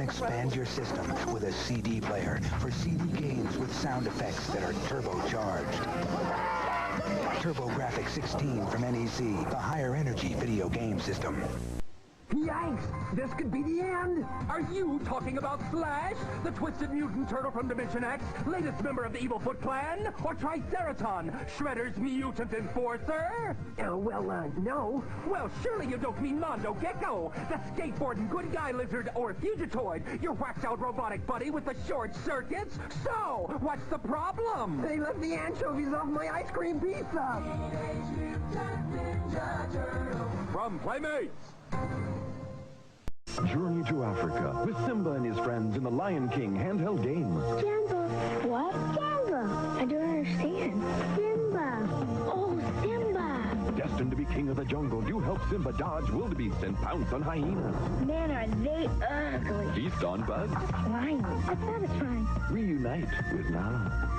expand your system with a CD player for CD games with sound effects that are turbocharged. TurboGrafx 16 from NEC, the higher energy video game system. Yikes! This could be the end! Are you talking about Slash, the twisted mutant turtle from Dimension X, latest member of the Evil Foot Clan? Or Triceraton, Shredder's mutant enforcer? No. Well, surely you don't mean Mondo Gecko, the skateboarding good guy lizard or Fugitoid, your waxed-out robotic buddy with the short circuits? So, what's the problem? They left the anchovies off my ice cream pizza! From Playmates! Journey to Africa with Simba and his friends in the Lion King handheld game. Simba. What? Simba. I don't understand. Simba. Oh, Simba. Destined to be king of the jungle, you help Simba dodge wildebeests and pounce on hyenas. Man, are they ugly. Feast on bugs. Flying. That's satisfying. Reunite with Nala.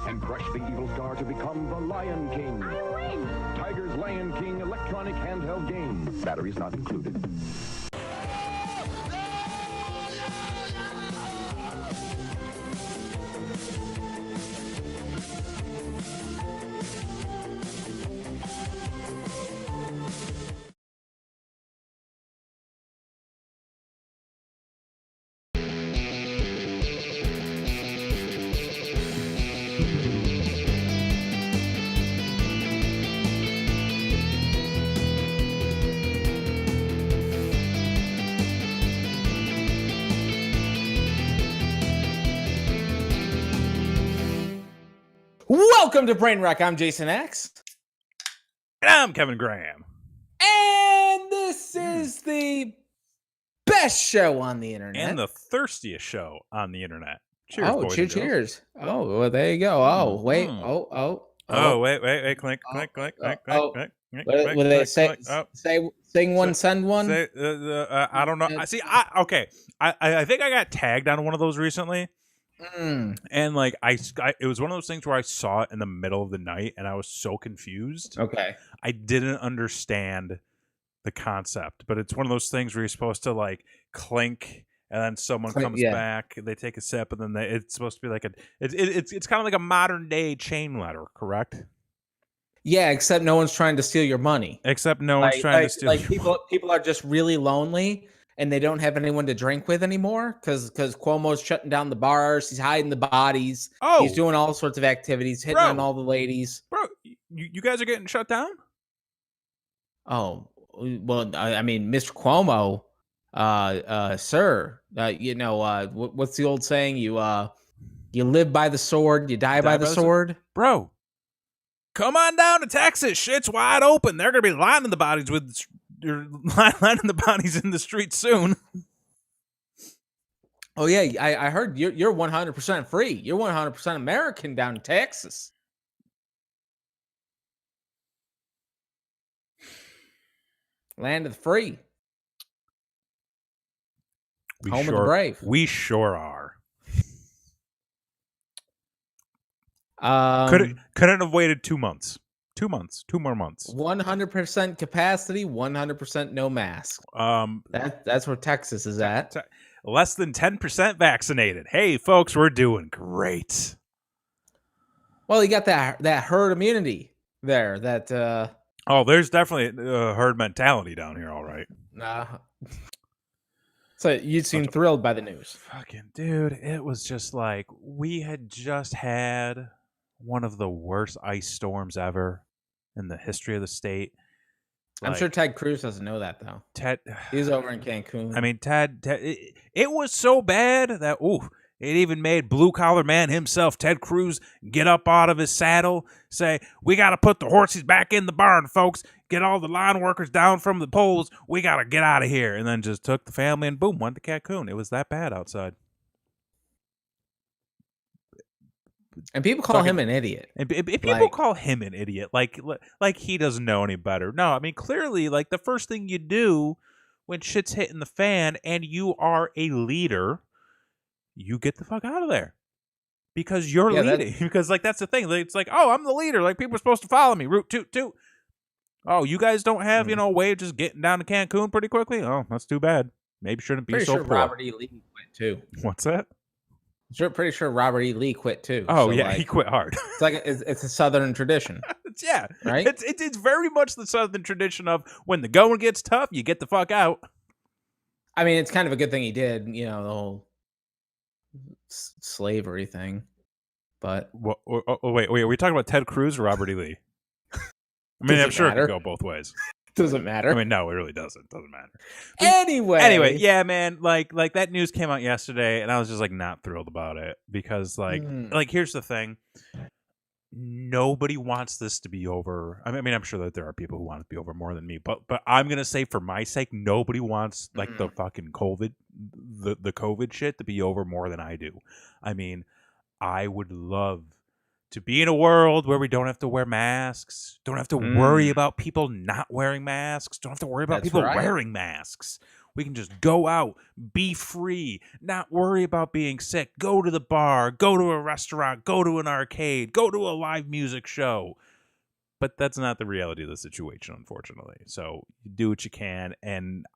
And crush the evil star to become the Lion King. I win. Tiger's Lion King electronic handheld game. Batteries not included. Welcome to Brainwreck. I'm Jason X. And I'm Kevin Graham. And this is the best show on the internet. And the thirstiest show on the internet. Cheers, oh, boys cheers. Oh, well, there you go. Oh, wait. Oh, wait. Clink. What do they say? Sing one, send one? I don't know. Okay. I think I got tagged on one of those recently. And like it was one of those things where I saw it in the middle of the night and I was so confused. Okay. I didn't understand the concept, but it's one of those things where you're supposed to like clink and then someone comes back, they take a sip, and then it's supposed to be like it's kind of like a modern day chain letter, correct? Yeah, except no one's trying to steal your money. Except no one's trying to steal your money. People are just really lonely. And they don't have anyone to drink with anymore because Cuomo's shutting down the bars. He's hiding the bodies. Oh, he's doing all sorts of activities, hitting on all the ladies. Bro, you guys are getting shut down? Oh, well, I mean, Mr. Cuomo, sir, what's the old saying? You live by the sword, you die by the sword. Bro, come on down to Texas. Shit's wide open. They're going to be lining the bodies You're lining the bodies in the street soon. Oh yeah, I heard you're 100% free. You're 100% American down in Texas. Land of the free. Home of the brave. We sure are. Couldn't have waited 2 months. 2 months. 2 more months. 100% capacity, 100% no mask. That's where Texas is at. Less than 10% vaccinated. Hey, folks, we're doing great. Well, you got that herd immunity there. There's definitely a herd mentality down here. All right. So you seem thrilled by the news. Fucking dude, it was just like we had just had one of the worst ice storms ever in the history of the state. I'm sure Ted Cruz doesn't know that, though. He's over in Cancun. I mean, Ted it was so bad that, it even made blue-collar man himself, Ted Cruz, get up out of his saddle, say, we got to put the horses back in the barn, folks. Get all the line workers down from the poles. We got to get out of here. And then just took the family and, boom, went to Cancun. It was that bad outside. And people call him an idiot. And people call him an idiot, like he doesn't know any better. No, I mean, clearly, like, the first thing you do when shit's hitting the fan and you are a leader, you get the fuck out of there. Because you're leading. Because, like, that's the thing. It's like, oh, I'm the leader. Like, people are supposed to follow me. Root, toot, toot. Oh, you guys don't have, a way of just getting down to Cancun pretty quickly? Oh, that's too bad. maybe shouldn't be Pretty so sure pro. Robert E. Lee quit too. What's that? Pretty sure Robert E. Lee quit too. Oh so, yeah, like, he quit hard. It's like it's a Southern tradition, Yeah, right? It's very much the Southern tradition of when the going gets tough, you get the fuck out. I mean, it's kind of a good thing he did, the whole slavery thing. But Wait, are we talking about Ted Cruz or Robert E. Lee? I mean, I'm sure it could go both ways. Doesn't matter. I mean, no, it really doesn't. Doesn't matter. But anyway, yeah, man. Like that news came out yesterday, and I was just like not thrilled about it because, like here's the thing: nobody wants this to be over. I mean, I'm sure that there are people who want it to be over more than me, but I'm gonna say for my sake, nobody wants like the fucking COVID, the COVID shit to be over more than I do. I mean, I would love to be in a world where we don't have to wear masks, don't have to worry about people not wearing masks, don't have to worry about people wearing masks. We can just go out, be free, not worry about being sick, go to the bar, go to a restaurant, go to an arcade, go to a live music show. But that's not the reality of the situation, unfortunately. So you do what you can, and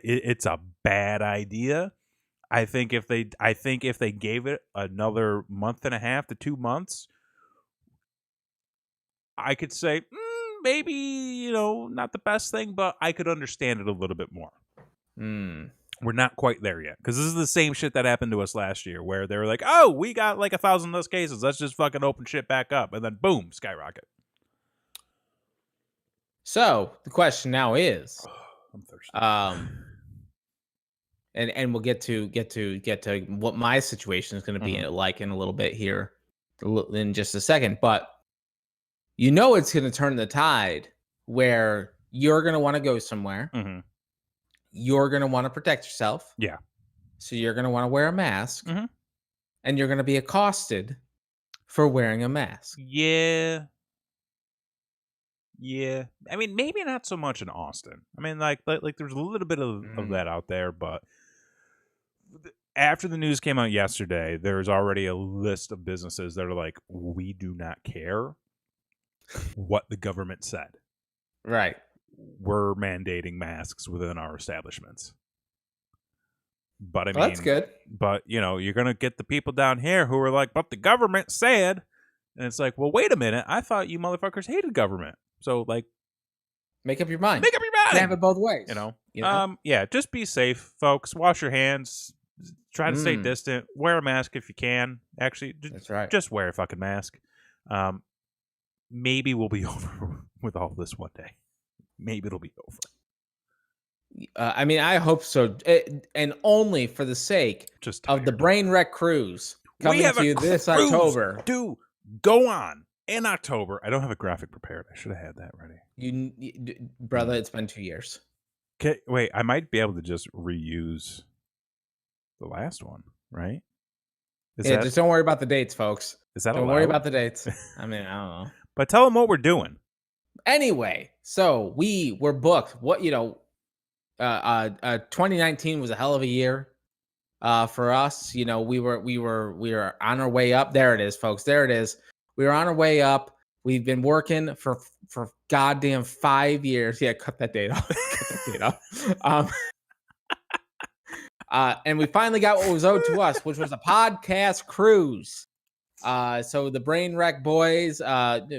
it's a bad idea. I think if they gave it another month and a half to 2 months, I could say maybe not the best thing, but I could understand it a little bit more. We're not quite there yet because this is the same shit that happened to us last year, where they were like, "Oh, we got like 1,000 less cases. Let's just fucking open shit back up," and then boom, skyrocket. So the question now is, I'm thirsty. And we'll get to what my situation is going to be like in a little bit here, in just a second. But it's going to turn the tide where you're going to want to go somewhere. You're going to want to protect yourself. Yeah. So you're going to want to wear a mask, and you're going to be accosted for wearing a mask. Yeah. Yeah. I mean, maybe not so much in Austin. I mean, like there's a little bit of that out there, but after the news came out yesterday, there's already a list of businesses that are like, we do not care what the government said. Right. We're mandating masks within our establishments. But I mean, that's good. But you're gonna get the people down here who are like, but the government said, and it's like, well, wait a minute, I thought you motherfuckers hated government. So like, make up your mind. Make up your mind. Have it both ways. Yeah, just be safe, folks. Wash your hands. Try to stay distant. Wear a mask if you can. Actually, that's right. Just wear a fucking mask. Maybe we'll be over with all this one day. Maybe it'll be over. I mean, I hope so, and only for the sake of the Brain Wreck Cruise coming to you this October. Dude, go on in October. I don't have a graphic prepared. I should have had that ready. Brother, it's been 2 years. Okay, wait. I might be able to just reuse the last one, right? Just don't worry about the dates, folks. Don't worry about the dates. I mean, I don't know. But tell them what we're doing. Anyway, so we were booked. 2019 was a hell of a year for us. We were on our way up. There it is, folks. There it is. We were on our way up. We've been working for goddamn 5 years. Yeah, cut that date off. And we finally got what was owed to us, which was a podcast cruise. So the Brain Wreck boys,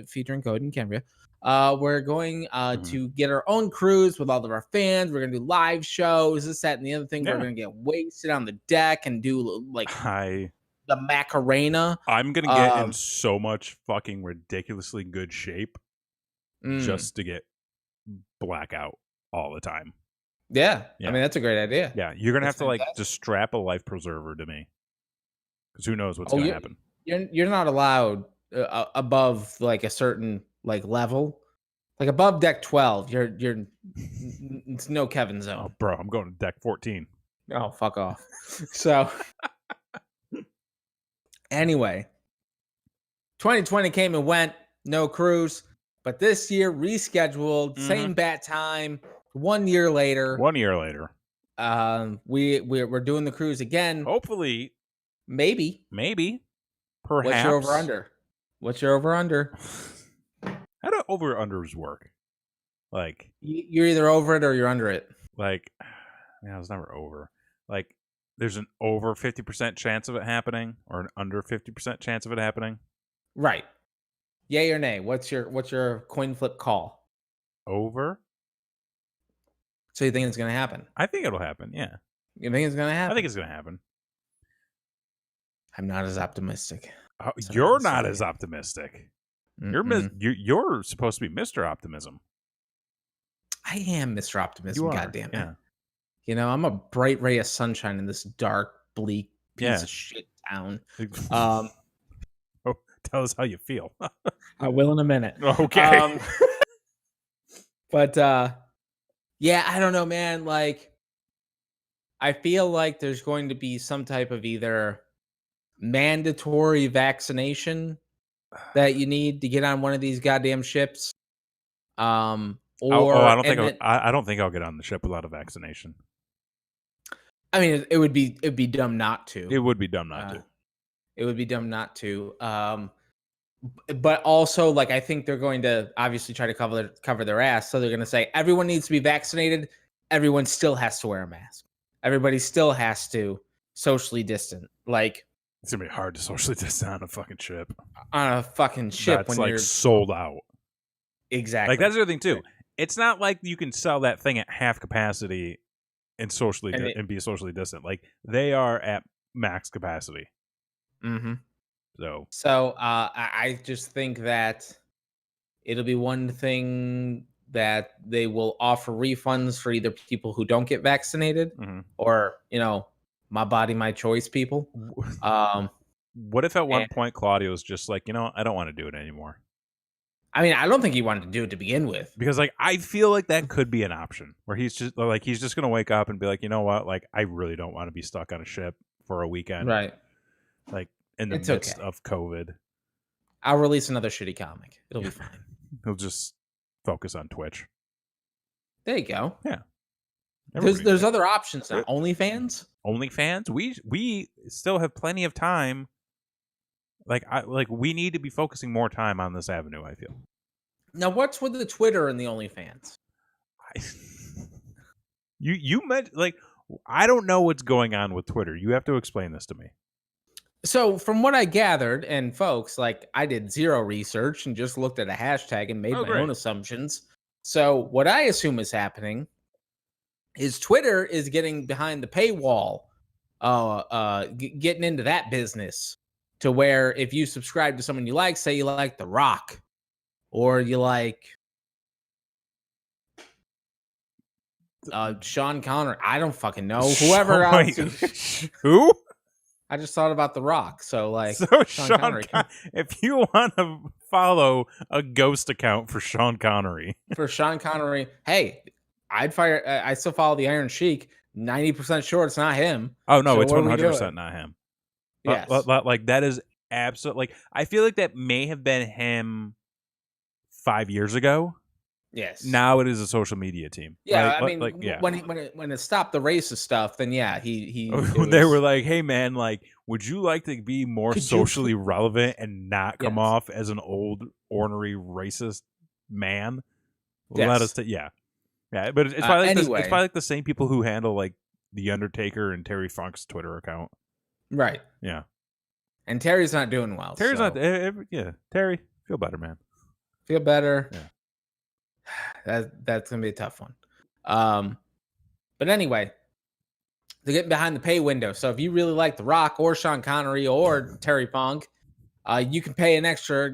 featuring Cody and Cambria, we're going to get our own cruise with all of our fans. We're gonna do live shows, this, that, and the other thing. Yeah. We're gonna get wasted on the deck and do like the Macarena. I'm gonna get in so much fucking ridiculously good shape just to get blackout all the time. Yeah. I mean, that's a great idea. Yeah, you're gonna have to like just strap a life preserver to me, because who knows what's gonna happen. You're not allowed above like a certain like level, like above deck 12. You're it's no Kevin zone. Oh, bro, I'm going to deck 14. Oh, fuck off. So anyway, 2020 came and went, no cruise, but this year rescheduled, same bat time. 1 year later. 1 year later. We're doing the cruise again. Hopefully. Maybe. Perhaps. What's your over under? How do over unders work? Like, you're either over it or you're under it. Like, Yeah, it was never over. Like, there's an over 50% chance of it happening, or an under 50% chance of it happening. Right. Yay or nay? What's your coin flip call? Over? So you think it's gonna happen? I think it'll happen. Yeah, You think it's gonna happen? I think it's gonna happen. I'm not as optimistic. Oh, That's what I you're would not say. as optimistic. Mm-mm. You're supposed to be Mr. Optimism. I am Mr. Optimism. You are. God damn it. Yeah. You know, I'm a bright ray of sunshine in this dark, bleak piece Yeah. of shit town. Oh, tell us how you feel. I will in a minute. Okay. But yeah, I don't know, man. Like, I feel like there's going to be some type of either mandatory vaccination that you need to get on one of these goddamn ships. Or I don't think and then- I don't think I'll get on the ship without a vaccination. I mean, it'd be dumb not to. It would be dumb not to. It would be dumb not to. But also, like, I think they're going to obviously try to cover their ass. So they're going to say everyone needs to be vaccinated. Everyone still has to wear a mask. Everybody still has to socially distant. Like, It's gonna be hard to socially distance on a fucking ship. on a fucking ship That's when like you're sold out. exactly. Like, that's the other thing too. It's not like you can sell that thing at half capacity and and be socially distant. Like, they are at max capacity. Mm-hmm. So I just think that it'll be one thing that they will offer refunds for either people who don't get vaccinated mhm. or, my body, my choice people. What if at one and- point Claudio was just like, I don't want to do it anymore? I mean, I don't think he wanted to do it to begin with. Because, like, I feel like that could be an option where he's just going to wake up and be like, you know what? Like, I really don't want to be stuck on a ship for a weekend. Right. Like, in the It's midst okay. of COVID. I'll release another shitty comic. It'll be fine. He'll just focus on Twitch. There you go. Yeah. There's other options now. OnlyFans? OnlyFans? We still have plenty of time. Like, we need to be focusing more time on this avenue, I feel. Now, what's with the Twitter and the OnlyFans? You meant, like, I don't know what's going on with Twitter. You have to explain this to me. So, from what I gathered, and folks, like, I did zero research and just looked at a hashtag and made my great. own assumptions. So, what I assume is happening is Twitter is getting behind the paywall, getting into that business to where if you subscribe to someone you like, say you like The Rock, or you like Sean Connery, I don't fucking know, whoever else. Who? I just thought about The Rock, so like, So Sean Connery. if you want to follow a ghost account for Sean Connery, For Sean Connery, hey, I'd fire. I still follow the Iron Sheik. 90% sure it's not him. oh no, So it's what are we 100% doing? not him. Yes. Like, that is absolutely, like, I feel like that may have been him 5 years ago. Yes. Now it is a social media team. Yeah, Like, I mean, like, yeah. when it stopped the racist stuff, then yeah, he They were like, "Hey man, like, would you like to be more Could you socially relevant and not come Yes. off as an old, ornery, racist man? Yes. Let us, yeah." But it's probably like anyway. it's probably like the same people who handle, like, the Undertaker and Terry Funk's Twitter account. right. Yeah, And Terry's not doing well. Terry's so not. Yeah, Terry, feel better, man. feel better. Yeah. That's gonna be a tough one. But anyway, they're getting behind the pay window. So if you really like The Rock or Sean Connery or Terry Funk, you can pay an extra,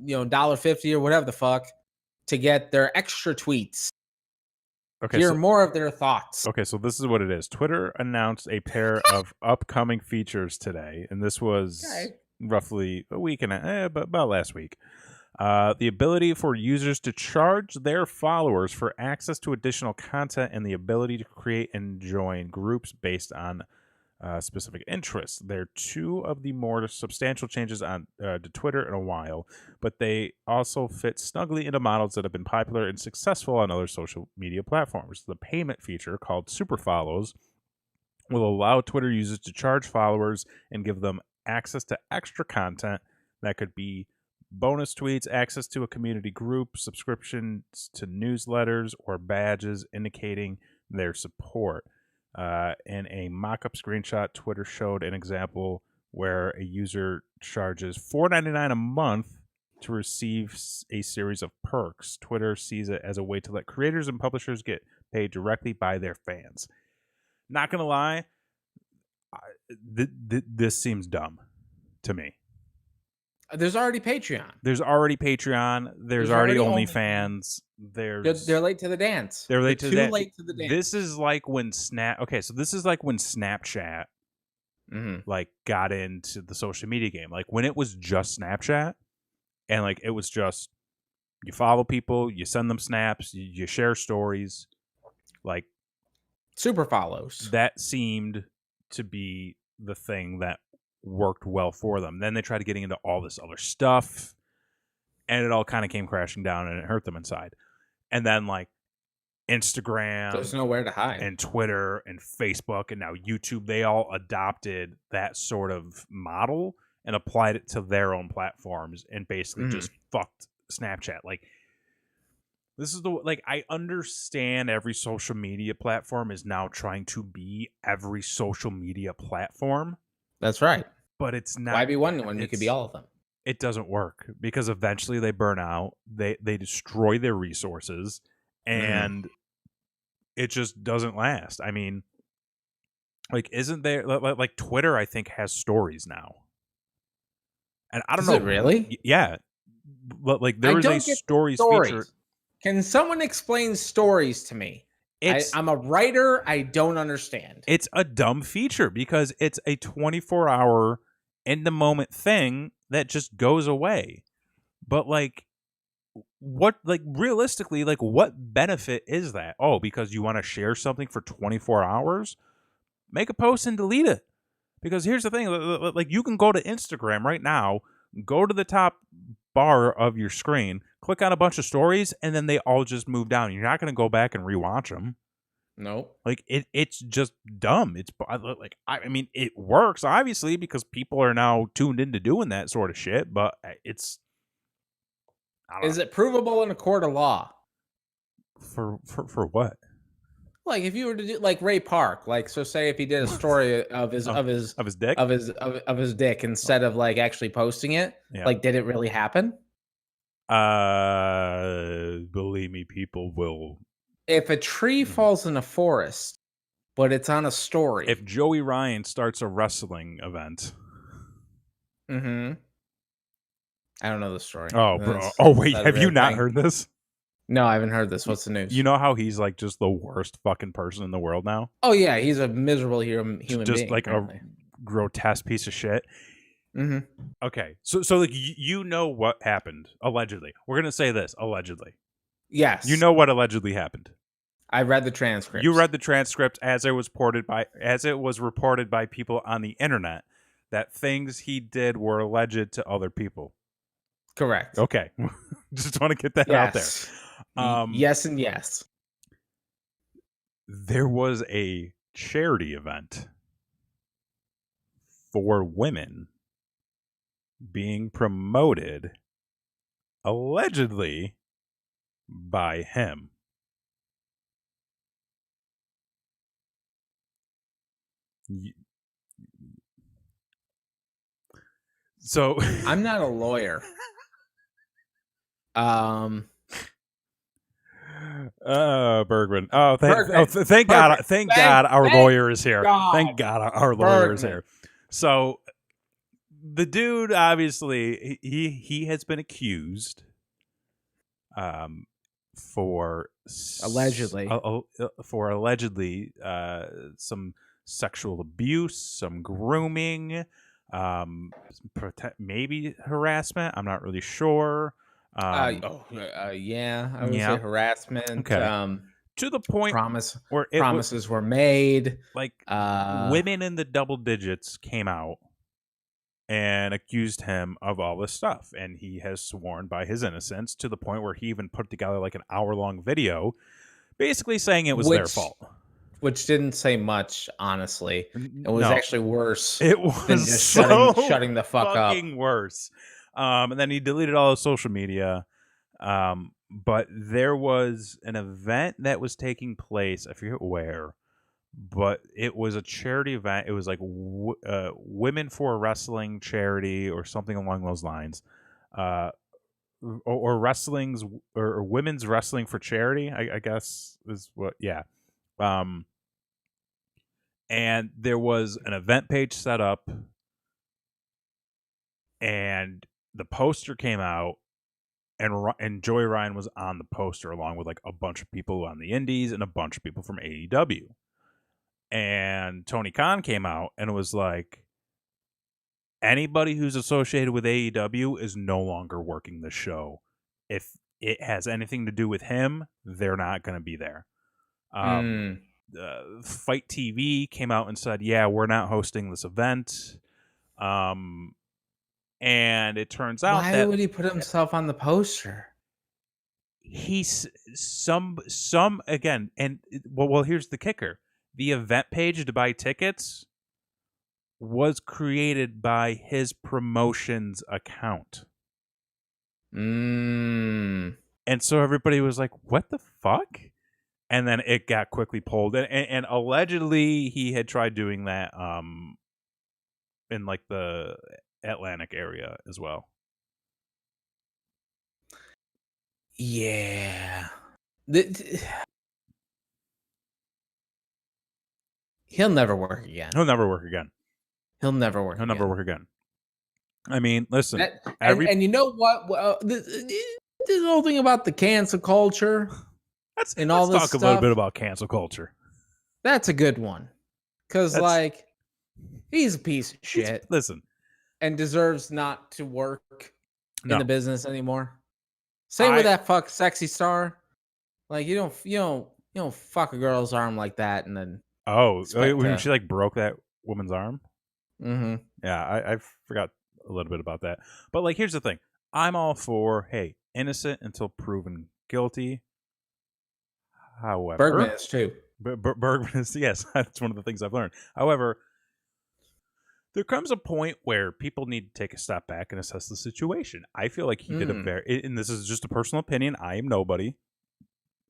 $1.50 or whatever the fuck to get their extra tweets. Okay, Hear so, more of their thoughts. okay, so this is what it is. Twitter announced a pair of upcoming features today, and this was roughly a week and about last week. The ability for users to charge their followers for access to additional content and the ability to create and join groups based on specific interests. They're two of the more substantial changes on to Twitter in a while, but they also fit snugly into models that have been popular and successful on other social media platforms. The payment feature, called Super Follows, will allow Twitter users to charge followers and give them access to extra content that could be bonus tweets, access to a community group, subscriptions to newsletters, or badges indicating their support. In a mock-up screenshot, Twitter showed an example where a user charges $4.99 a month to receive a series of perks. Twitter sees it as a way to let creators and publishers get paid directly by their fans. Not gonna lie, this seems dumb to me. There's already Patreon. There's already Patreon. There's already OnlyFans. They're late to the dance. They're late to late to the dance. This is like when this is like when Snapchat like got into the social media game. Like when it was just Snapchat, and like it was just you follow people, you send them snaps, you share stories, like super follows. That seemed to be the thing that worked well for them. Then they tried getting into all this other stuff, and it all kind of came crashing down, and it hurt them inside. And then like Instagram, there's nowhere to hide, and Twitter and Facebook and now YouTube, they all adopted that sort of model and applied it to their own platforms and basically just fucked Snapchat. Like this is I understand every social media platform is now trying to be every social media platform. That's right. But it's not. Why be one when you could be all of them? It doesn't work because eventually they burn out. They destroy their resources, and it just doesn't last. I mean, like, isn't there like Twitter? I think has stories now, and I don't know. It really? Yeah, but like there was a stories feature. Can someone explain stories to me? I'm a writer. I don't understand. It's a dumb feature because it's a 24-hour in the moment thing that just goes away. But like, what, like realistically, like what benefit is that? Oh, because you want to share something for 24 hours? Make a post and delete it. Because here's the thing, like you can go to Instagram right now, go to the top bar of your screen, click on a bunch of stories, and then they all just move down. You're not going to go back and rewatch them. Nope. Like it's just dumb. It's like I mean it works obviously because people are now tuned into doing that sort of shit, but it's is it provable in a court of law? For what? Like if you were to do like Ray Park, like so say if he did a story of his dick of his dick instead of like actually posting it, like did it really happen? Believe me, people will. If a tree falls in a forest, but it's on a story. If Joey Ryan starts a wrestling event. I don't know the story. Oh, bro. Oh, wait. Have you not heard this? No, I haven't heard this. What's the news? You know how he's like just the worst fucking person in the world now? Oh, yeah. He's a miserable human being. Just like apparently. A grotesque piece of shit. Okay. So like you know what happened, allegedly. We're going to say this, allegedly. Yes. You know what allegedly happened. I read the transcript. You read the transcript as it was reported by people on the internet that things he did were alleged to other people. Correct. Okay. Just want to get that out there. Yes and yes. There was a charity event for women being promoted allegedly by him. So I'm not a lawyer. Bergman. Thank God our lawyer is here. Thank God our lawyer is here. So the dude obviously he has been accused for allegedly some sexual abuse, some grooming, maybe harassment. I'm not really sure. I would say harassment. Okay. To the point where promises were made. Like women in the double digits came out and accused him of all this stuff, and he has sworn by his innocence to the point where he even put together like an hour-long video basically saying it was their fault. Which didn't say much, honestly. It was actually worse. It was than just shutting the fuck up. Worse. And then he deleted all his social media. But there was an event that was taking place, I forget where, but it was a charity event. It was like Women for Wrestling charity or something along those lines. Or wrestling's or women's wrestling for charity, I guess is what. Yeah. And there was an event page set up, and the poster came out, and Joey Ryan was on the poster along with like a bunch of people on the indies and a bunch of people from AEW. And Tony Khan came out and was like, anybody who's associated with AEW is no longer working the show. If it has anything to do with him, they're not going to be there. Fight TV came out and said, yeah, we're not hosting this event. And it turns out why would he put himself on the poster? He's some again, and well, here's the kicker. The event page to buy tickets was created by his promotions account. And so everybody was like, what the fuck? And then it got quickly pulled. And allegedly he had tried doing that in like the Atlantic area as well. Yeah. He'll never work again. He'll never work again. He'll never work again. I mean, listen. And you know what? Well, this whole thing about the cancel culture let's talk a little bit about cancel culture. That's a good one. Because, like, he's a piece of shit. Listen. And deserves not to work in the business anymore. Same with that sexy star. Like, you don't fuck a girl's arm like that and then... Oh, when she like broke that woman's arm? Mm-hmm. Yeah, I forgot a little bit about that. But like, here's the thing. I'm all for, hey, innocent until proven guilty. However... Bergman is too. Bergman is, yes, that's one of the things I've learned. However, there comes a point where people need to take a step back and assess the situation. I feel like he did and this is just a personal opinion. I am nobody.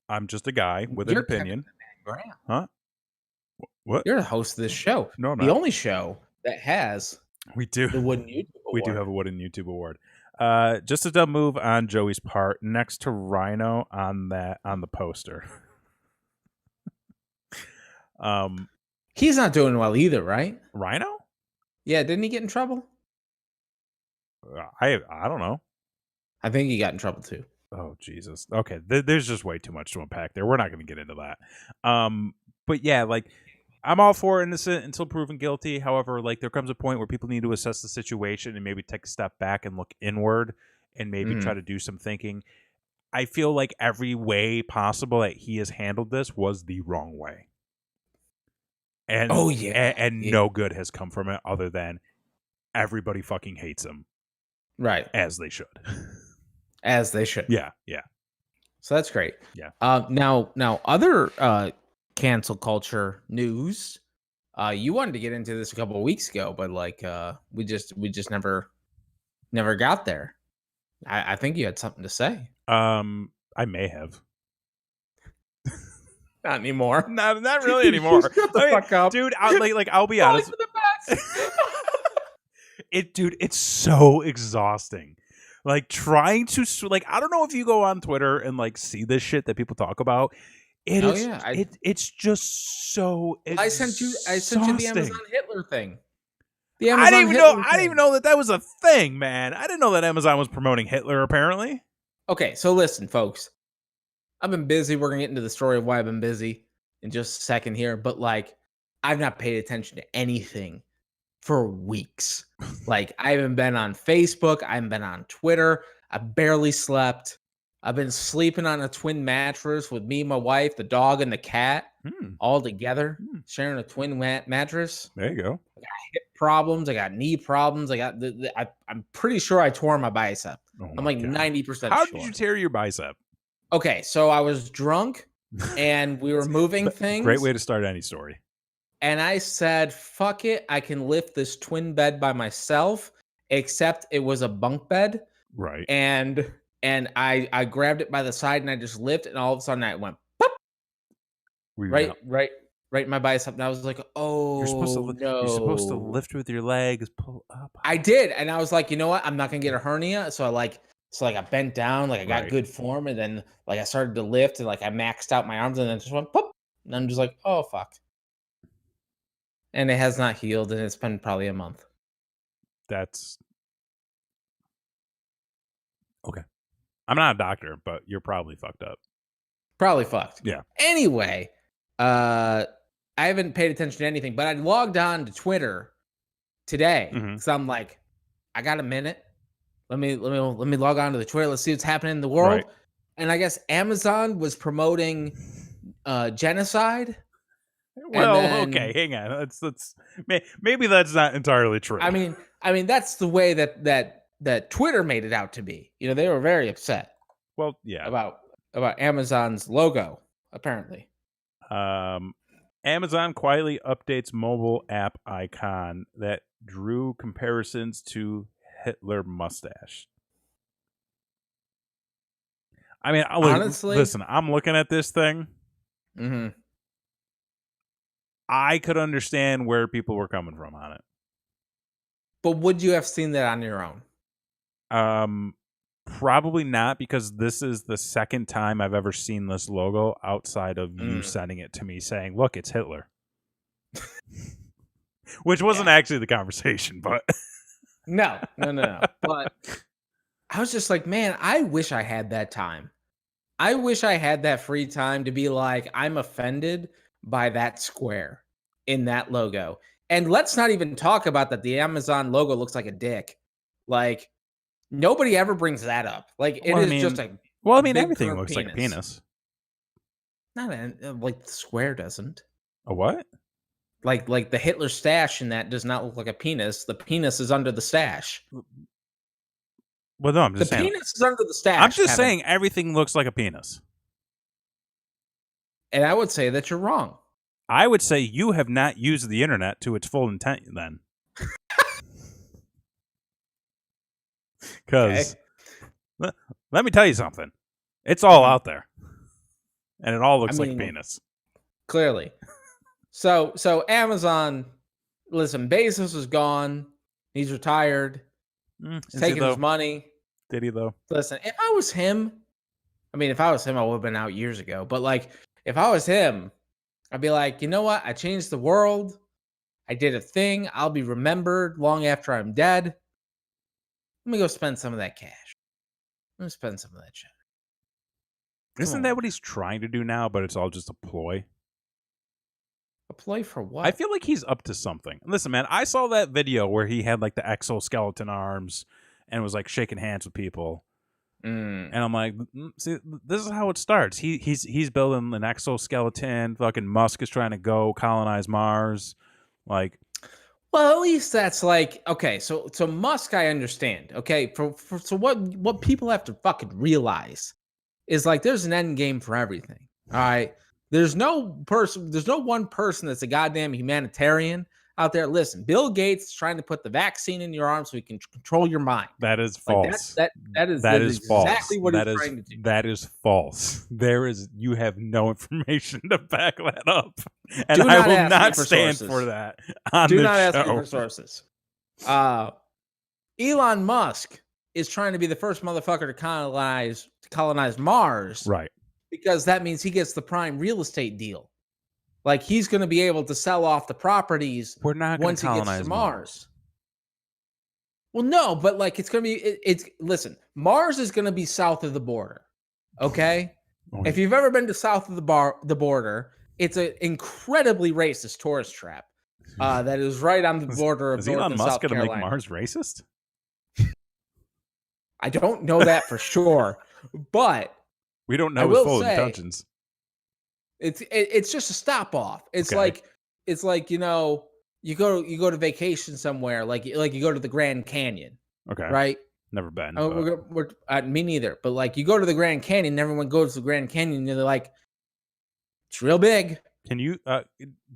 I'm just a guy with an opinion. Huh? What? You're the host of this show. No, I'm the not. only show that has the Wooden YouTube Award. We do have a Wooden YouTube Award. Just a dumb move on Joey's part, next to Rhino on the poster. He's not doing well either, right? Rhino? Yeah, didn't he get in trouble? I don't know. I think he got in trouble too. Oh, Jesus. Okay, there's just way too much to unpack there. We're not going to get into that. But yeah, like, I'm all for innocent until proven guilty. However, like, there comes a point where people need to assess the situation and maybe take a step back and look inward and maybe try to do some thinking. I feel like every way possible that he has handled this was the wrong way. And and no good has come from it other than everybody fucking hates him. Right. As they should. As they should. Yeah, yeah. So that's great. Yeah. Now other cancel culture news. You wanted to get into this a couple of weeks ago, but like we just never got there. I think you had something to say. I may have. Not anymore. Not really anymore. Shut the fuck up, dude. I'll be honest. It's so exhausting. Like, trying to, like, I don't know if you go on Twitter and like see this shit that people talk about. It's just so exhausting. I sent you the Amazon Hitler thing. I didn't even know that was a thing, man. I didn't know that Amazon was promoting Hitler, apparently. Okay, so listen, folks. I've been busy. We're going to get into the story of why I've been busy in just a second here. But, like, I've not paid attention to anything for weeks. Like, I haven't been on Facebook. I haven't been on Twitter. I barely slept. I've been sleeping on a twin mattress with me, my wife, the dog, and the cat all together, sharing a twin mattress. There you go. I got hip problems. I got knee problems. I'm pretty sure I tore my bicep. I'm like 90% sure. How did you tear your bicep? Okay, so I was drunk and we were moving things. Great way to start any story. And I said, fuck it. I can lift this twin bed by myself, except it was a bunk bed. Right. And I grabbed it by the side and I just lifted, and all of a sudden I went pop. Right right in my bicep, and I was like, "Oh no!" You're supposed to lift with your legs, pull up. I did, and I was like, "You know what? I'm not gonna get a hernia." So I bent down, like I got Right. good form, and then like I started to lift, and like I maxed out my arms, and then just went pop, and I'm just like, "Oh fuck!" And it has not healed, and it's been probably a month. That's okay. I'm not a doctor, but you're probably fucked up. Probably fucked. Yeah. Anyway, I haven't paid attention to anything, but I logged on to Twitter today because I'm like, I got a minute. Let me log on to the Twitter. Let's see what's happening in the world. Right. And I guess Amazon was promoting genocide. Well, then- okay, hang on. Maybe that's not entirely true. I mean that's the way that Twitter made it out to be. You know, they were very upset well, yeah. about Amazon's logo, apparently. Amazon quietly updates mobile app icon that drew comparisons to Hitler mustache. I mean, Honestly, listen, I'm looking at this thing. Mm-hmm. I could understand where people were coming from on it. But would you have seen that on your own? Probably not, because this is the second time I've ever seen this logo outside of you sending it to me saying, look, it's Hitler. Which wasn't actually the conversation, but No. But I was just like, man, I wish I had that time. I wish I had that free time to be like, I'm offended by that square in that logo. And let's not even talk about that the Amazon logo looks like a dick. Like, nobody ever brings that up. Like, just a big everything curved looks like a penis. Not like the square doesn't. A what? Like the Hitler stash in that does not look like a penis. The penis is under the stash. Well, no, I'm just saying. The penis is under the stash. I'm just saying everything looks like a penis. And I would say that you're wrong. I would say you have not used the internet to its full intent then. Because let me tell you something. It's all out there. And it all looks like a penis. Clearly. So Amazon, listen, Bezos is gone. He's retired. He's taking his money. Did he, though? Listen, if I was him, I would have been out years ago. But, like, if I was him, I'd be like, you know what? I changed the world. I did a thing. I'll be remembered long after I'm dead. Let me go spend some of that cash. Let me spend some of that shit. Isn't that what he's trying to do now, but it's all just a ploy? A ploy for what? I feel like he's up to something. Listen, man, I saw that video where he had like the exoskeleton arms and was like shaking hands with people. And I'm like, see, this is how it starts. He's building an exoskeleton. Fucking Musk is trying to go colonize Mars. Like, well, at least that's like, okay, so Musk, I understand. Okay, so what people have to fucking realize is like there's an end game for everything. All right. There's no one person that's a goddamn humanitarian out there. Listen, Bill Gates is trying to put the vaccine in your arm so he can control your mind. That is false. That is exactly what he's trying to do. That is false. You have no information to back that up. And I will not stand for that on Do this not ask show. me for sources. Elon Musk is trying to be the first motherfucker to colonize Mars. Right. Because that means he gets the prime real estate deal. Like, he's going to be able to sell off the properties once he gets to Mars. Well, no, but like it's going to be listen, Mars is going to be south of the border. Okay? If you've ever been to south of the border, it's an incredibly racist tourist trap. That is right on the border of North Elon and Musk South going to Carolina. make Mars racist? I don't know that for sure, but we don't know his full intentions. It's just a stop off. It's like you know, you go to vacation somewhere, like you go to the Grand Canyon. Okay. Right? Never been. Me neither. But like you go to the Grand Canyon, and everyone goes to the Grand Canyon, and they're like, it's real big. Can you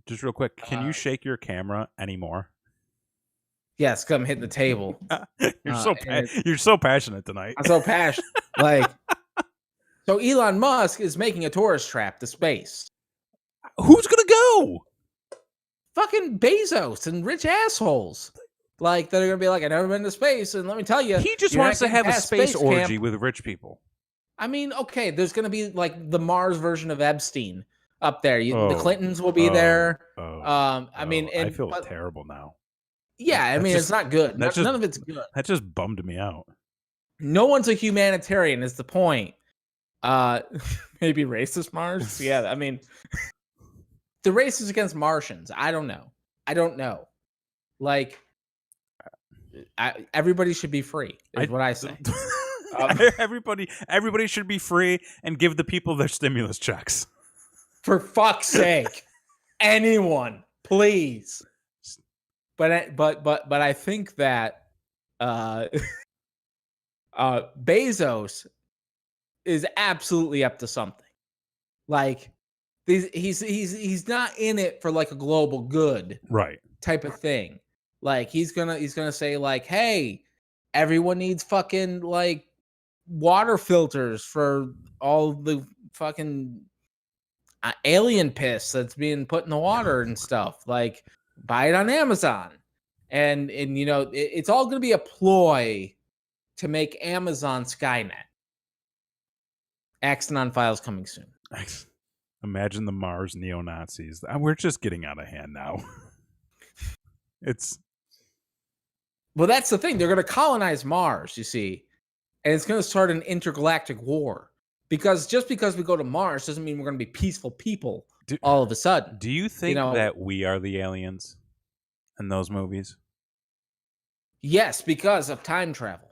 just real quick, can you shake your camera anymore? Yes, because I'm hitting the table. You're so passionate tonight. I'm so passionate. Like, so Elon Musk is making a tourist trap to space. Who's gonna go? Fucking Bezos and rich assholes. Like, that are going to be like, I've never been to space. And let me tell you. He just you're wants not to getting have a past space orgy camp. with rich people. I mean, okay, there's going to be like the Mars version of Epstein up there. The Clintons will be there. I mean, I feel terrible now. Yeah, I mean, it's not good. None of it's good. That just bummed me out. No one's a humanitarian is the point. Maybe racist Mars? Yeah, I mean, the race is against Martians. I don't know. Like, everybody should be free, is what I say. Everybody should be free and give the people their stimulus checks. For fuck's sake. Anyone, please. But I think that Bezos is absolutely up to something. Like, he's not in it for like a global good, right, type of thing. Like, he's gonna say like, hey, everyone needs fucking like water filters for all the fucking alien piss that's being put in the water and stuff. Like, buy it on Amazon, and you know, it's all gonna be a ploy to make Amazon Skynet. Axanon Files coming soon. Imagine the Mars neo-Nazis. We're just getting out of hand now. Well, that's the thing. They're going to colonize Mars, you see, and it's going to start an intergalactic war. Because just because we go to Mars doesn't mean we're going to be peaceful people all of a sudden. Do you think that we are the aliens in those movies? Yes, because of time travel.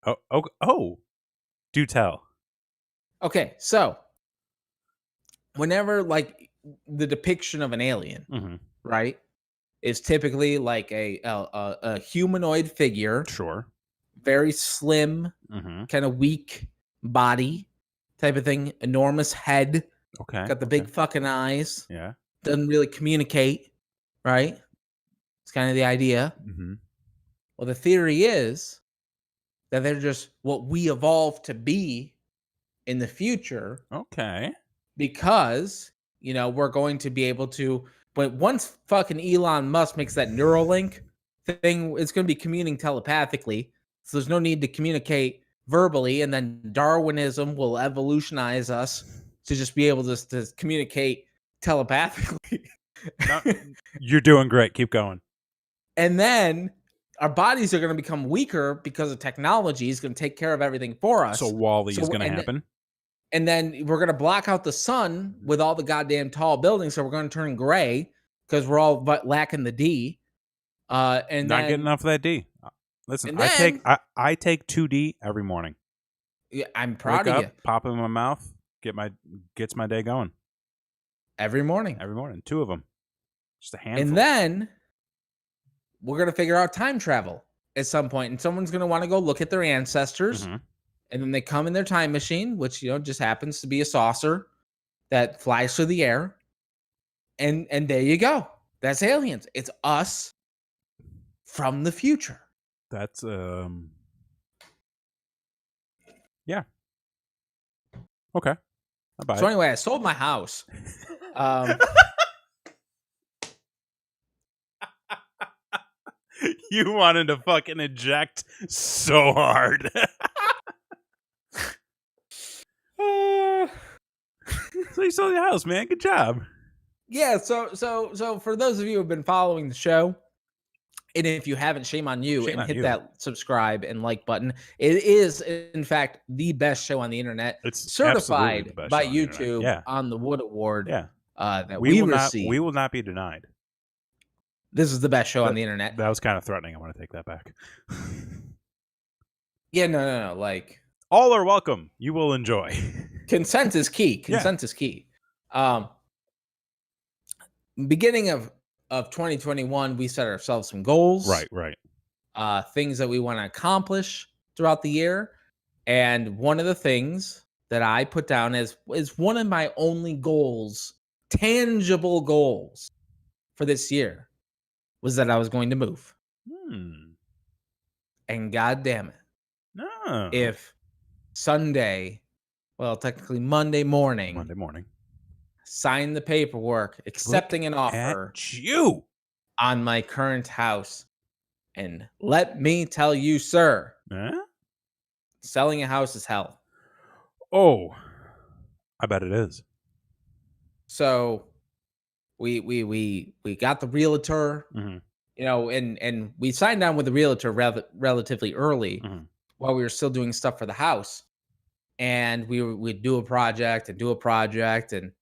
Oh, do tell. Okay, so whenever like the depiction of an alien, right, is typically like a humanoid figure, sure, very slim, kind of weak body type of thing, enormous head, got the big fucking eyes, doesn't really communicate, right? It's kind of the idea. Well, the theory is that they're just what we evolved to be in the future. Okay. Because, you know, we're going to be able to, but once fucking Elon Musk makes that Neuralink thing, it's going to be communicating telepathically. So there's no need to communicate verbally. And then Darwinism will evolutionize us to just be able to communicate telepathically. No, you're doing great. Keep going. And then our bodies are going to become weaker because of technology is going to take care of everything for us. So WALL-E is going to happen. And then we're going to block out the sun with all the goddamn tall buildings. So we're going to turn gray because we're all lacking the D. And not getting enough of that D. Listen, I take 2D every morning. Yeah, I'm proud of you. Pop it in my mouth, gets my day going. Every morning. 2 of them. Just a handful. And then we're going to figure out time travel at some point. And someone's going to want to go look at their ancestors. And then they come in their time machine, which, you know, just happens to be a saucer that flies through the air. And there you go. That's aliens. It's us from the future. That's yeah. Okay. So anyway, I sold my house. You wanted to fucking eject so hard. So you sold your house, man. Good job. Yeah. So for those of you who have been following the show, and if you haven't, shame on you, and hit that subscribe and like button. It is, in fact, the best show on the internet. It's certified by YouTube on the Wood Award. Yeah. That we receive. We will not be denied. This is the best show on the internet. That was kind of threatening. I want to take that back. Yeah, no. Like, all are welcome. You will enjoy. Consent is key. Consent is key. Beginning of 2021, we set ourselves some goals. Right. Things that we want to accomplish throughout the year. And one of the things that I put down is one of my only goals, tangible goals for this year, was that I was going to move. And God damn it. If Sunday, well, technically Monday morning, signed the paperwork, accepting an offer At you. on my current house. And let me tell you, sir, Huh? selling a house is hell. Oh, I bet it is. So we got the realtor, Mhm. you know, and we signed on with the realtor relatively early Mhm. while we were still doing stuff for the house. And we'd do a project, and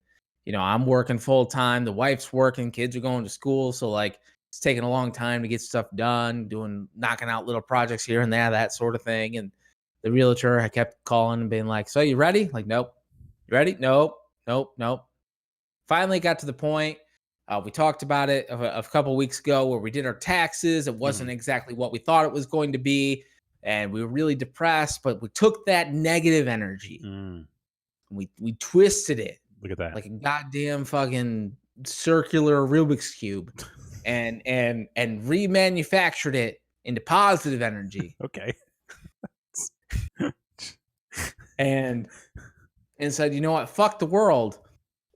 you know, I'm working full time, the wife's working, kids are going to school, so like it's taking a long time to get stuff done, knocking out little projects here and there, that sort of thing. And the realtor I kept calling and being like, "So you ready?" Like, "Nope." "You ready?" "Nope, nope, nope." Finally got to the point. We talked about it a couple weeks ago where we did our taxes. It wasn't exactly what we thought it was going to be, and we were really depressed. But we took that negative energy, Mm. we twisted it Look at that. like a goddamn fucking circular Rubik's cube, and remanufactured it into positive energy, Okay. and said, "You know what? Fuck the world.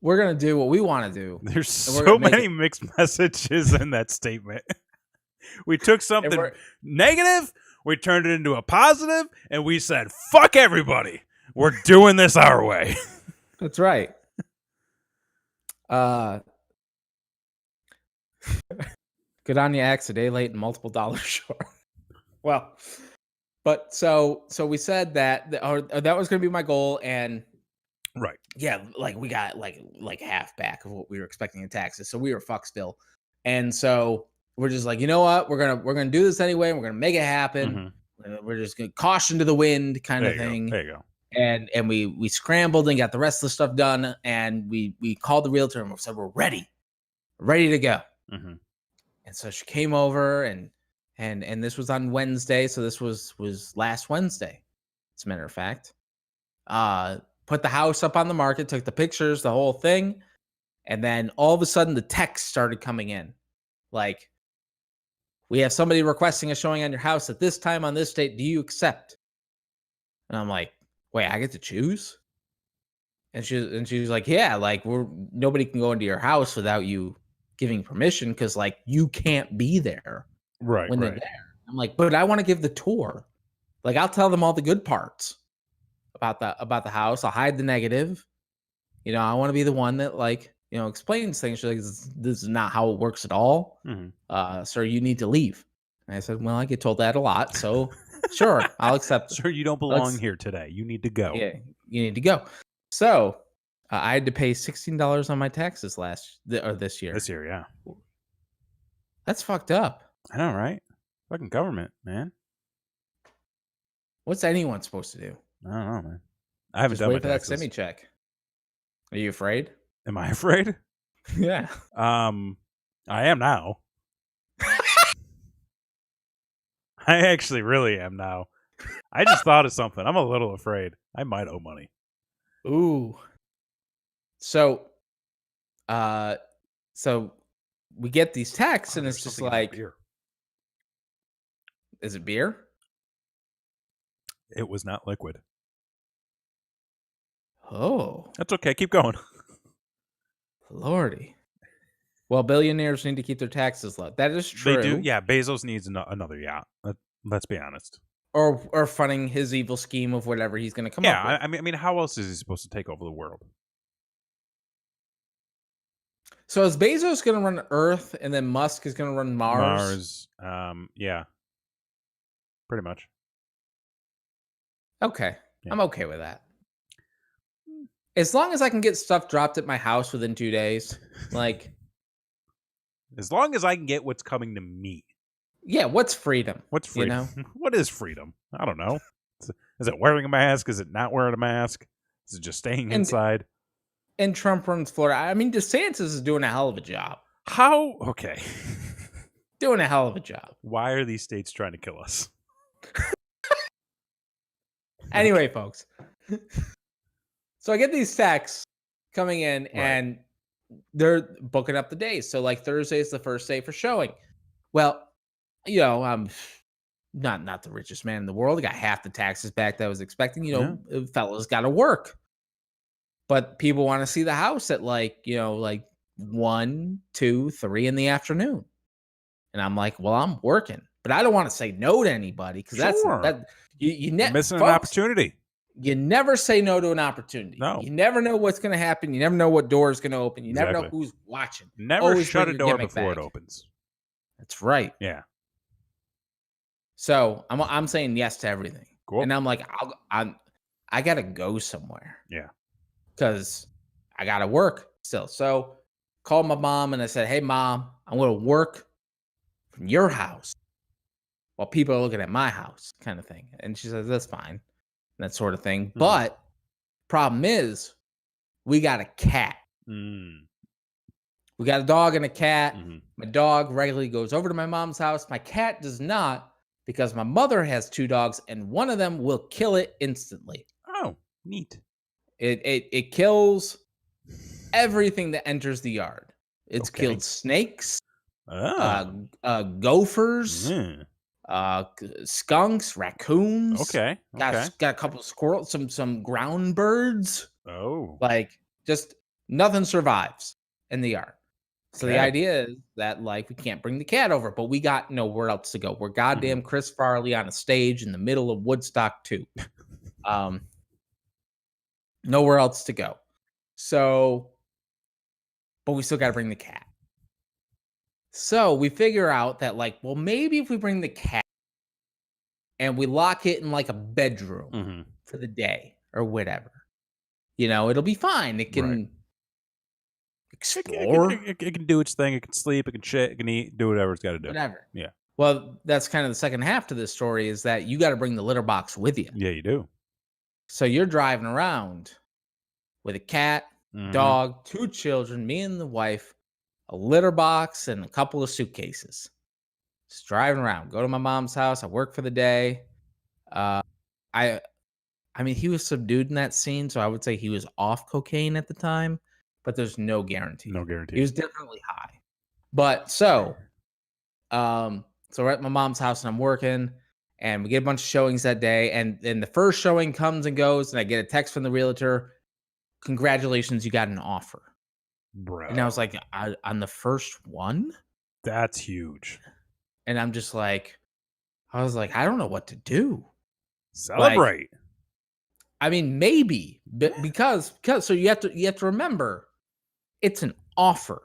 We're gonna do what we want to do." There's And we're so gonna make many it- mixed messages in that statement. We took and something we're- negative, we turned it into a positive, and we said, fuck everybody. We're doing this our way. That's right. Good on you, Axe, a day late and multiple dollars short. Well, but so we said that or that was going to be my goal, and Right. yeah, like we got like half back of what we were expecting in taxes, so we were fucked still, and so we're just like, you know what, we're gonna do this anyway, and we're gonna make it happen. We're just gonna caution to the wind kind There of you thing. go. There you go. And we scrambled and got the rest of the stuff done, and we called the realtor and we said we're ready to go. Mm-hmm. And so she came over, and this was on Wednesday, so this was last Wednesday, as a matter of fact. Put the house up on the market, took the pictures, the whole thing, and then all of a sudden the text started coming in, like, "We have somebody requesting a showing on your house at this time on this date. Do you accept?" And I'm like, "Wait, I get to choose?" And she was like, "Yeah, like nobody can go into your house without you giving permission, because like you can't be there Right. when they're Right. there." I'm like, "But I want to give the tour. Like, I'll tell them all the good parts about the house. I'll hide the negative. You know, I want to be the one that, like, you know, explains things." She's like, "This is not how it works at all. Sir, you need to leave." And I said, "Well, I get told that a lot, so sure, I'll accept it." Sir, you don't belong here today. You need to go. Yeah, you need to go. So I had to pay $16 on my taxes this year. This year, yeah. That's fucked up. I know, right? Fucking government, man. What's anyone supposed to do? I don't know, man. I haven't Just done my wait for that taxes. semi-check. Are you afraid? Am I afraid? Yeah. I am now. I actually really am now. I just thought of something. I'm a little afraid. I might owe money. Ooh. So we get these texts, and There's it's just something in my like, beer. is it beer? It was not liquid. Oh, That's okay. Keep going. Lordy. Well, billionaires need to keep their taxes low. That is true. They do. Yeah, Bezos needs another yacht. Let's be honest. Or funding his evil scheme of whatever he's going to come up with. Yeah, I mean, how else is he supposed to take over the world? So is Bezos going to run Earth, and then Musk is going to run Mars? Yeah. Pretty much. Okay. Yeah. I'm okay with that. As long as I can get stuff dropped at my house within 2 days, like, as long as I can get what's coming to me. Yeah, what's freedom? What's freedom? You know? What is freedom? I don't know. Is it wearing a mask? Is it not wearing a mask? Is it just staying inside? And Trump runs Florida. I mean, DeSantis is doing a hell of a job. How? Okay. Doing a hell of a job. Why are these states trying to kill us? Anyway, folks. So I get these texts coming in, Right. and they're booking up the days. So like Thursday is the first day for showing. Well, you know, I'm not the richest man in the world. I got half the taxes back that I was expecting. You know, fellas got to work. but people want to see the house at like 1, 2, 3 in the afternoon. And I'm like, well, I'm working, but I don't want to say no to anybody because Sure. that you You're missing an folks, opportunity. You never say no to an opportunity. No. You never know what's going to happen. You never know what door is going to open. You never know Exactly. who's watching. Never Always shut bring a your door gimmick before it bag. opens. That's right. Yeah. So I'm saying yes to everything. Cool. And I'm like, I got to go somewhere. Yeah. Because I got to work still. So called my mom and I said, hey, Mom, I'm going to work from your house while people are looking at my house, kind of thing. And she says, that's fine. That sort of thing. But problem is, we got a cat. We got a dog and a cat. My dog regularly goes over to my mom's house. My cat does not, because my mother has 2 dogs and one of them will kill it instantly. Oh, neat. It kills everything that enters the yard. It's killed snakes, gophers, skunks, raccoons. Okay. Got a couple of squirrels, some ground birds. Oh. Like, just nothing survives in the yard. So the idea is that, like, we can't bring the cat over, but we got nowhere else to go. We're goddamn Chris Farley on a stage in the middle of Woodstock 2. Nowhere else to go. So, but we still got to bring the cat. So we figure out that, like, well, maybe if we bring the cat and we lock it in like a bedroom for the day or whatever, it'll be fine. It can explore. It can do its thing. It can sleep. It can shit. It can eat. Do whatever it's got to do. Whatever. Yeah. Well, that's kind of the second half to this story is that you got to bring the litter box with you. Yeah, you do. So you're driving around with a cat, dog, 2 children, me and the wife, a litter box, and a couple of suitcases. Just driving around. Go to my mom's house. I work for the day. I mean, he was subdued in that scene, so I would say he was off cocaine at the time, but there's no guarantee. No guarantee. He was definitely high. But so we're at my mom's house and I'm working, and we get a bunch of showings that day. And then the first showing comes and goes, and I get a text from the realtor. Congratulations, you got an offer. Bro. And I was like, on the first one? That's huge. And I'm just like, I don't know what to do. Celebrate. Like, I mean, maybe, but because so you have to remember, it's an offer.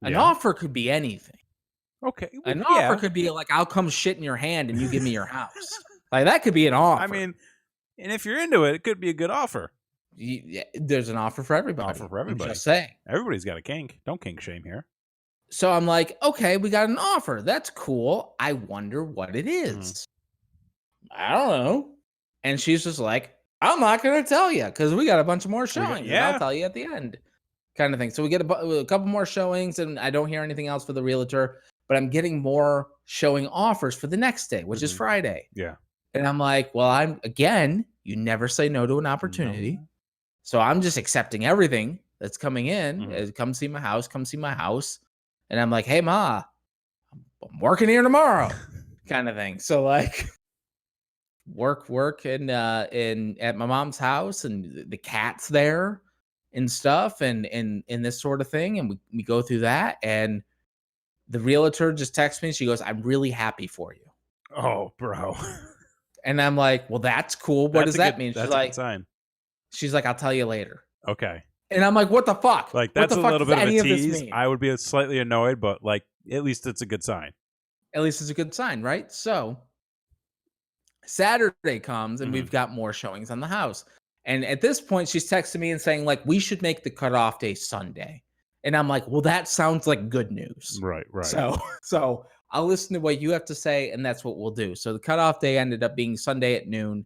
An offer could be anything. Okay. An offer could be like, I'll come shit in your hand and you give me your house. Like, that could be an offer. I mean, and if you're into it, it could be a good offer. There's an offer for everybody. Offer for everybody. I'm just saying. Everybody's got a kink. Don't kink shame here. So I'm like, okay, we got an offer. That's cool. I wonder what it is. I don't know. And she's just like, I'm not going to tell you because we got a bunch of more showings. And I'll tell you at the end, kind of thing. So we get a couple more showings, and I don't hear anything else for the realtor, but I'm getting more showing offers for the next day, which is Friday. Yeah. And I'm like, well, you never say no to an opportunity. No. So I'm just accepting everything that's coming in. Come see my house. And I'm like, hey, Ma, I'm working here tomorrow, kind of thing. So, like, work in at my mom's house, and the cat's there and stuff, and this sort of thing. And we go through that, and the realtor just texts me. She goes, I'm really happy for you. Oh, bro. And I'm like, well, that's cool. What does that mean? She's like, a good sign. She's like, I'll tell you later. Okay. And I'm like, what the fuck? Like, that's a little bit of a tease. I would be slightly annoyed, but, like, at least it's a good sign. At least it's a good sign, right? So Saturday comes, and we've got more showings on the house. And at this point, she's texting me and saying, like, we should make the cutoff day Sunday. And I'm like, well, that sounds like good news. Right. So I'll listen to what you have to say, and that's what we'll do. So the cutoff day ended up being Sunday at noon.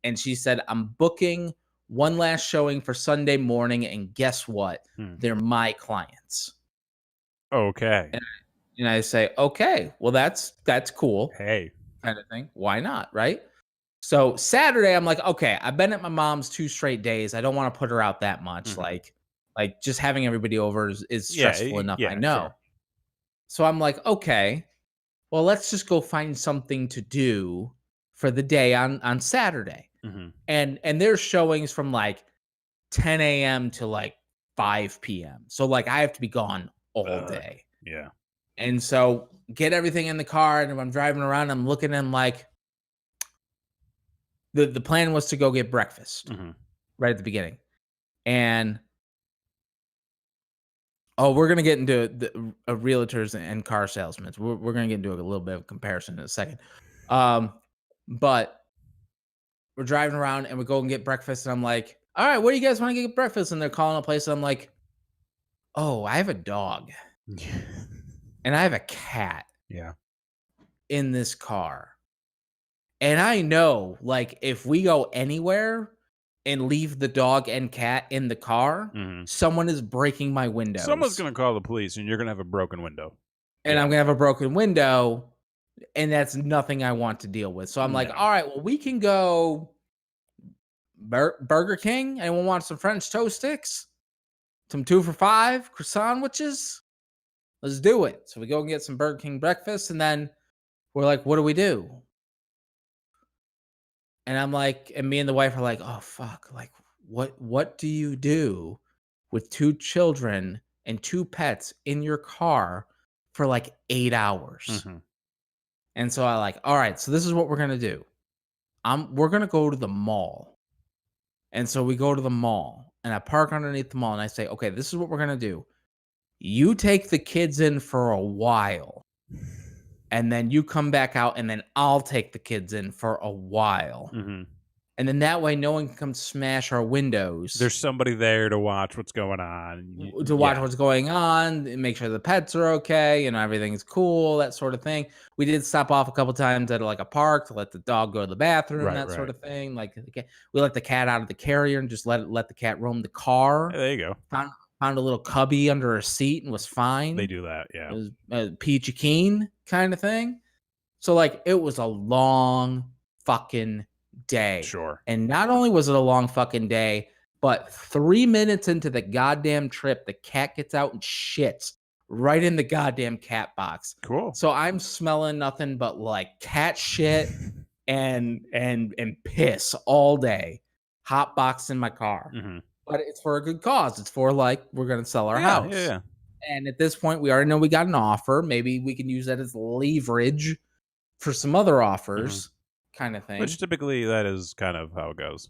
And she said, I'm booking one last showing for Sunday morning. And guess what? They're my clients. Okay. And I say, okay, well, that's cool. Hey. Kind of thing. Why not? Right. So Saturday, I'm like, okay, I've been at my mom's 2 straight days. I don't want to put her out that much. Like just having everybody over is stressful enough. I know. Sure. So I'm like, okay, well, let's just go find something to do for the day on Saturday. Mhm. And there's showings from like 10 a.m. to like 5 p.m. So like I have to be gone all day. Yeah. And so get everything in the car, and if I'm driving around, I'm looking and like the plan was to go get breakfast Mhm. right at the beginning. And we're gonna get into the realtors and car salesmen. We're gonna get into a little bit of comparison in a second. But we're driving around and we go and get breakfast, and I'm like, all right, what do you guys want to get breakfast? And they're calling a place, and I'm like, oh, I have a dog and I have a cat Yeah. in this car. And I know, like, if we go anywhere and leave the dog and cat in the car, Mhm. someone is breaking my windows. Someone's gonna call the police, and you're gonna have a broken window. And Yeah. I'm gonna have a broken window, and that's nothing I want to deal with. So I'm like, No. all right, well, we can go Burger King. Anyone want some French toast sticks? Some 2 for $5 croissant sandwiches? Let's do it. So we go and get some Burger King breakfast, and then we're like, what do we do? And I'm like, and me and the wife are like, oh fuck, like what do you do with 2 children and 2 pets in your car for like 8 hours? Mhm. And so I like, all right, so this is what we're gonna do. We're gonna go to the mall. And so we go to the mall, and I park underneath the mall, and I say, okay, this is what we're gonna do. You take the kids in for a while, and then you come back out, and then I'll take the kids in for a while. Mhm. And then that way no one can come smash our windows. There's somebody there to watch what's going on. To watch Yeah. what's going on, and make sure the pets are okay, and everything's cool, that sort of thing. We did stop off a couple times at like a park to let the dog go to the bathroom, Right, that sort right. of thing. Like we let the cat out of the carrier and just let the cat roam the car. Hey, there you go. Found a little cubby under a seat and was fine. They do that. It Yeah. was peachy keen kind of thing. So like it was a long fucking day. Sure. And not only was it a long fucking day, but 3 minutes into the goddamn trip, the cat gets out and shits right in the goddamn cat box. Cool. So I'm smelling nothing but like cat shit and piss all day. Hot box in my car. Mhm. But it's for a good cause. It's for like we're gonna sell our house. Yeah. And at this point, we already know we got an offer. Maybe we can use that as leverage for some other offers, kind of thing. Which typically that is kind of how it goes.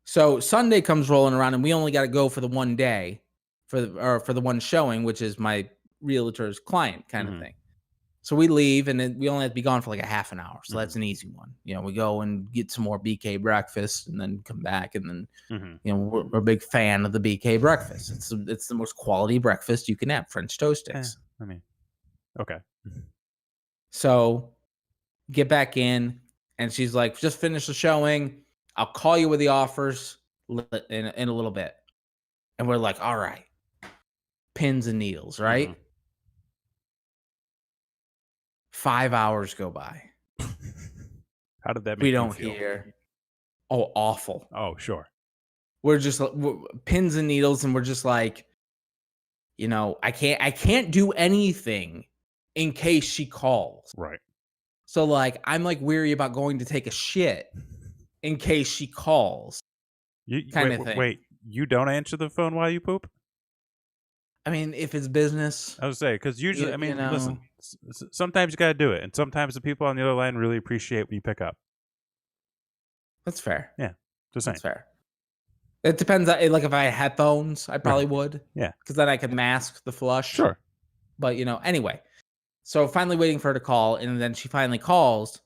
So Sunday comes rolling around, and we only got to go for the one day, for the one showing, which is my realtor's client kind of thing. So we leave, and then we only have to be gone for like a half an hour. So that's an easy one. You know, we go and get some more BK breakfast, and then come back, and then you know we're a big fan of the BK breakfast. It's the most quality breakfast you can have. French toast sticks. I mean, okay. So get back in, and she's like, just finish the showing. I'll call you with the offers in a little bit. And we're like, all right, pins and needles, right? 5 hours go by. How did that make We you don't feel? hear. Oh, awful. Oh, sure. We're just pins and needles, and we're just like, you know, I can't do anything in case she calls. Right. So like, I'm like weary about going to take a shit in case she calls. Kind of thing. Wait, you don't answer the phone while you poop? I mean, if it's business, I would say, because usually, You- I mean, you know. listen, sometimes you got to do it. And sometimes the people on the other line really appreciate when you pick up. that's fair. Just saying. That's fair. It depends. Like if I had headphones, I probably would. Yeah. Because then I could mask the flush. Sure. But you know, anyway. So finally waiting for her to call, and then she finally calls.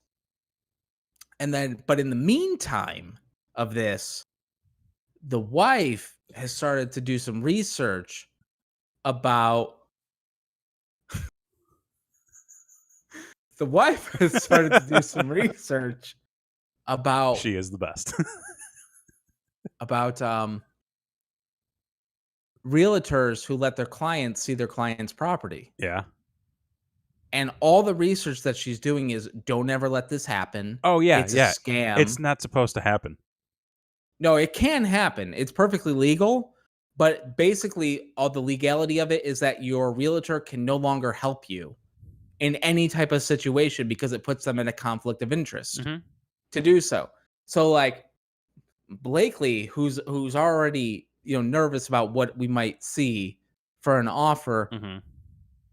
And then, but in the meantime of this, the wife has started to do some research about. The wife has started to do some research about She is the best. about realtors who let their clients see their client's property. Yeah. And all the research that she's doing is don't ever let this happen. Oh, yeah. It's yeah. a scam. It's not supposed to happen. No, it can happen. It's perfectly legal, but basically all the legality of it is that your realtor can no longer help you in any type of situation because it puts them in a conflict of interest to do so. So like Blakely, who's already nervous about what we might see for an offer, Mm-hmm.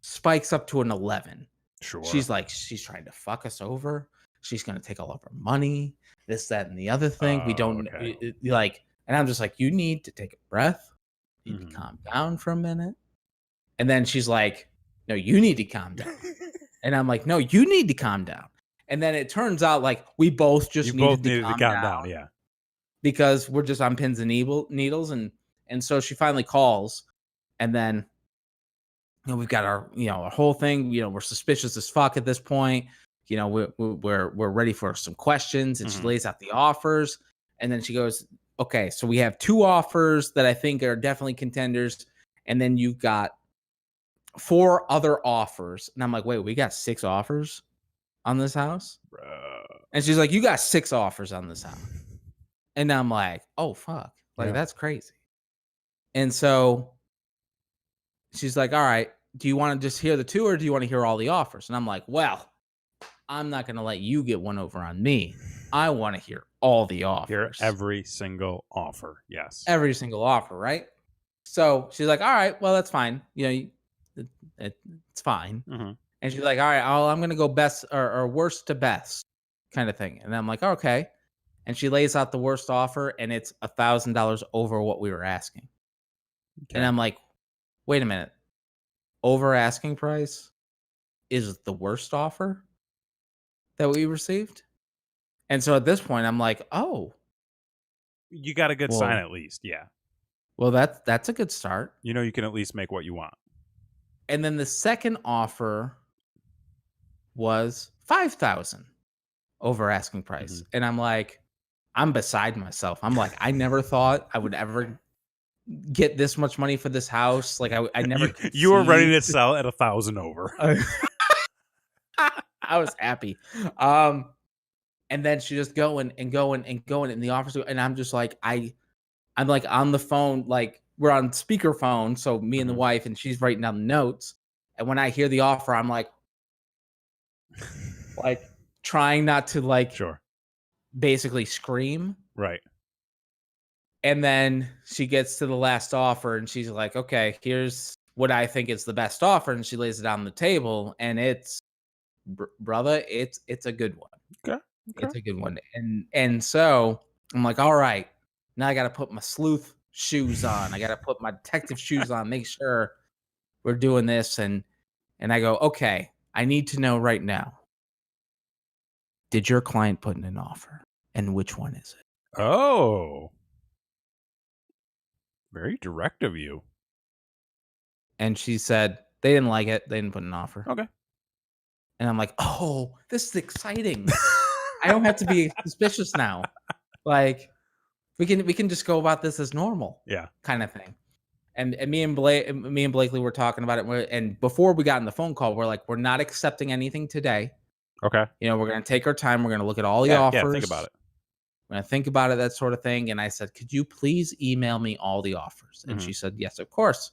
spikes up to an 11. Sure. She's like, she's trying to fuck us over. She's gonna take all of our money. This, that, and the other thing. We don't okay. like. And I'm just like, you need to take a breath. You need Mhm. to calm down for a minute. And then she's like, no, you need to calm down. And I'm like, no, you need to calm down. And then it turns out like we both just needed to calm down. Yeah. Because we're just on pins and needles. And so she finally calls. And then we've got our our whole thing. We're suspicious as fuck at this point. We're ready for some questions. And she lays out the offers. And then she goes, okay, so we have 2 offers that I think are definitely contenders. And then you've got 4 other offers. And I'm like, wait, we got 6 offers on this house? And she's like, you got 6 offers on this house. And I'm like, oh, fuck. Like, that's crazy. And so she's like, all right, do you want to just hear the 2 or do you want to hear all the offers? And I'm like, well, I'm not going to let you get one over on me. I want to hear all the offers. Hear every single offer. Yes. Every single offer, right? So she's like, all right, well, that's fine. It's fine. Mm-hmm. And she's like, all right, I'm going to go best or worst to best kind of thing. And I'm like, okay. And she lays out the worst offer and it's $1,000 over what we were asking. Okay. And I'm like, wait a minute. Over asking price is the worst offer that we received? And so at this point, I'm like, oh. You got a good sign at least. Yeah. Well, that's a good start. You can at least make what you want. And then the second offer was $5,000 over asking price. Mm-hmm. And I'm like, I'm beside myself. I'm like, I never thought I would ever get this much money for this house. Like I never. You were ready to sell at 1,000 over. I was happy. And then she just going in the office, and I'm just like, I'm like on the phone, like we're on speakerphone, so me and the wife, and she's writing down the notes. And when I hear the offer, I'm like trying not to basically scream. Right. And then she gets to the last offer and she's like, okay, here's what I think is the best offer. And she lays it on the table and it's, brother, it's a good one. Okay. It's a good one. And so I'm like, all right, now I got to put my sleuth shoes on. I got to put my detective shoes on, make sure we're doing this. And I go, okay, I need to know right now. Did your client put in an offer? And which one is it? Oh. Very direct of you. And she said, they didn't like it. They didn't put an offer. Okay. And I'm like, oh, this is exciting. I don't have to be suspicious now. Like, we can just go about this as normal. Yeah. Kind of thing. And me and Blakely were talking about it. And before we got on the phone call, we're like, we're not accepting anything today. Okay. We're going to take our time. We're going to look at all the offers. Yeah, think about it. We're going to think about it, that sort of thing. And I said, could you please email me all the offers? And she said, yes, of course.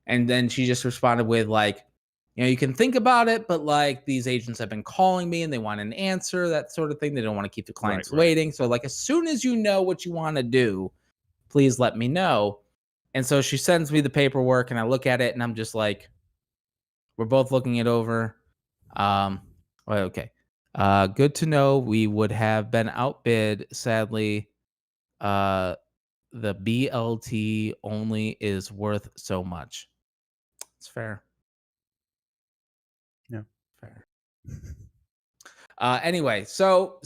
And then she just responded with like, you can think about it, but like these agents have been calling me and they want an answer, that sort of thing. They don't want to keep the clients waiting. So like, as soon as you know what you want to do, please let me know. And so she sends me the paperwork and I look at it and I'm just like, we're both looking it over. Okay. Good to know. We would have been outbid. Sadly, the BLT only is worth so much. It's fair. Yeah. Fair. Anyway, so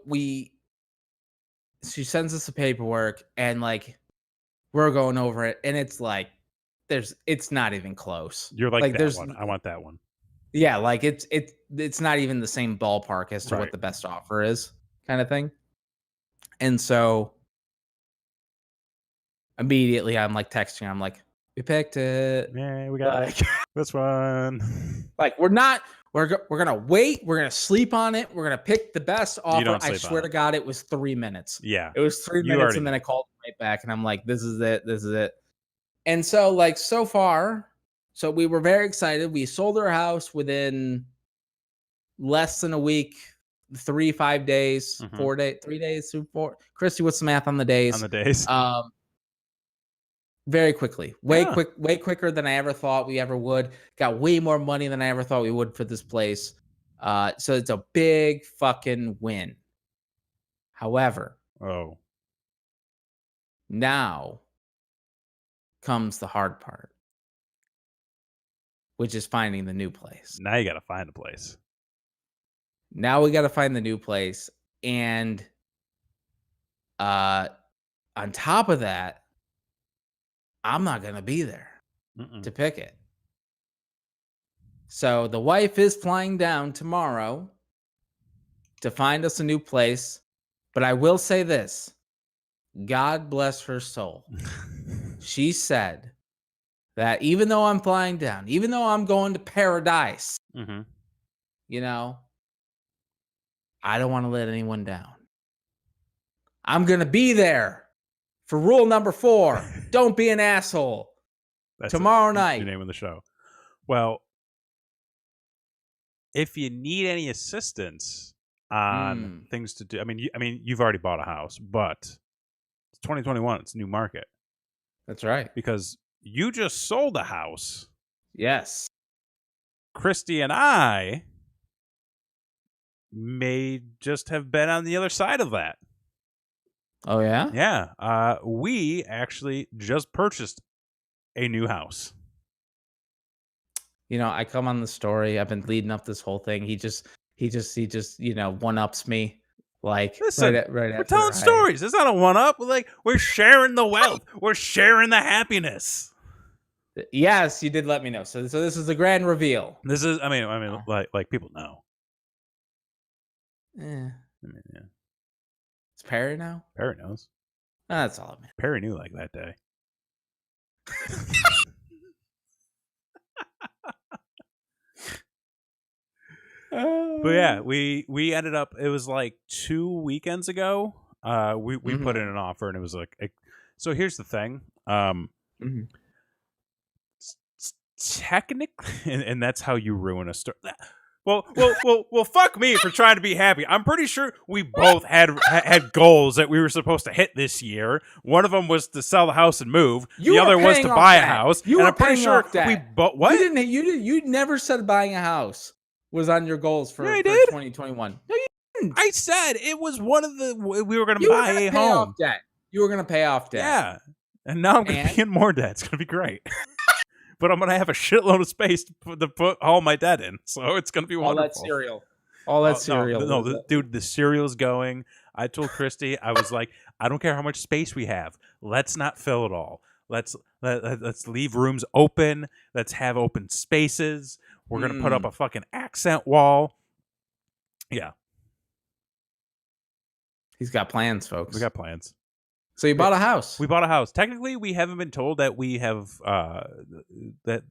she sends us the paperwork and like we're going over it and it's like it's not even close. You're like that one. I want that one. Yeah, like it's not even the same ballpark as to what the best offer is, kind of thing. And so immediately I'm like texting her, I'm like, we picked it. Yeah, we got this one. Like we're gonna wait, we're gonna sleep on it, we're gonna pick the best offer. I swear to God, it was 3 minutes. Yeah. It was 3 minutes and then I called right back and I'm like, this is it. And so like so far, so we were very excited. We sold our house within less than a week, 5 days, 4 days, 3 days, 4. Christy, what's the math on the days? On the days. Very quickly, way quicker than I ever thought we ever would. Got way more money than I ever thought we would for this place. So it's a big fucking win. However, now comes the hard part, which is finding the new place. Now you got to find a place. Now we got to find the new place. And on top of that, I'm not going to be there to pick it. So the wife is flying down tomorrow to find us a new place. But I will say this. God bless her soul. She said that even though I'm flying down, even though I'm going to paradise, you know, I don't want to let anyone down. I'm going to be there for rule number 4. Don't be an asshole. That's tomorrow night. Your name of the show. Well, if you need any assistance on things to do, I mean, you've already bought a house, but it's 2021. It's a new market. That's right. Because you just sold a house. Yes. Christy and I may just have been on the other side of that. Oh, yeah? Yeah. We actually just purchased a new house. You know, I come on the story. I've been leading up this whole thing. He just, you know, one-ups me. Like, listen, right we're telling stories. It's not a one-up. Like, we're sharing the wealth. We're sharing the happiness. Yes, you did let me know. So this is the grand reveal. This is, I mean, like people know. Yeah. I mean, yeah. It's Perry now? Perry knows. That's all, man. Perry knew like that day. But yeah, we ended up, it was like 2 weekends ago. We put in an offer and it was like, so here's the thing. Technically, and that's how you ruin a story. Well, fuck me for trying to be happy. I'm pretty sure we both had goals that we were supposed to hit this year. One of them was to sell the house and move. The other was to buy a house. And I'm pretty sure we both. What? You never said buying a house was on your goals for 2021. No, you didn't. I said it was one of the. We were going to buy a home. You were going to pay off debt. Yeah, and now I'm going to be in more debt. It's going to be great. But I'm going to have a shitload of space to put all my debt in. So it's going to be wonderful. All that cereal. No, dude, the cereal's going. I told Christy, I was like, I don't care how much space we have. Let's not fill it all. Let's leave rooms open. Let's have open spaces. We're going to put up a fucking accent wall. Yeah. He's got plans, folks. We got plans. So you bought a house. We bought a house. Technically, we haven't been told that we have that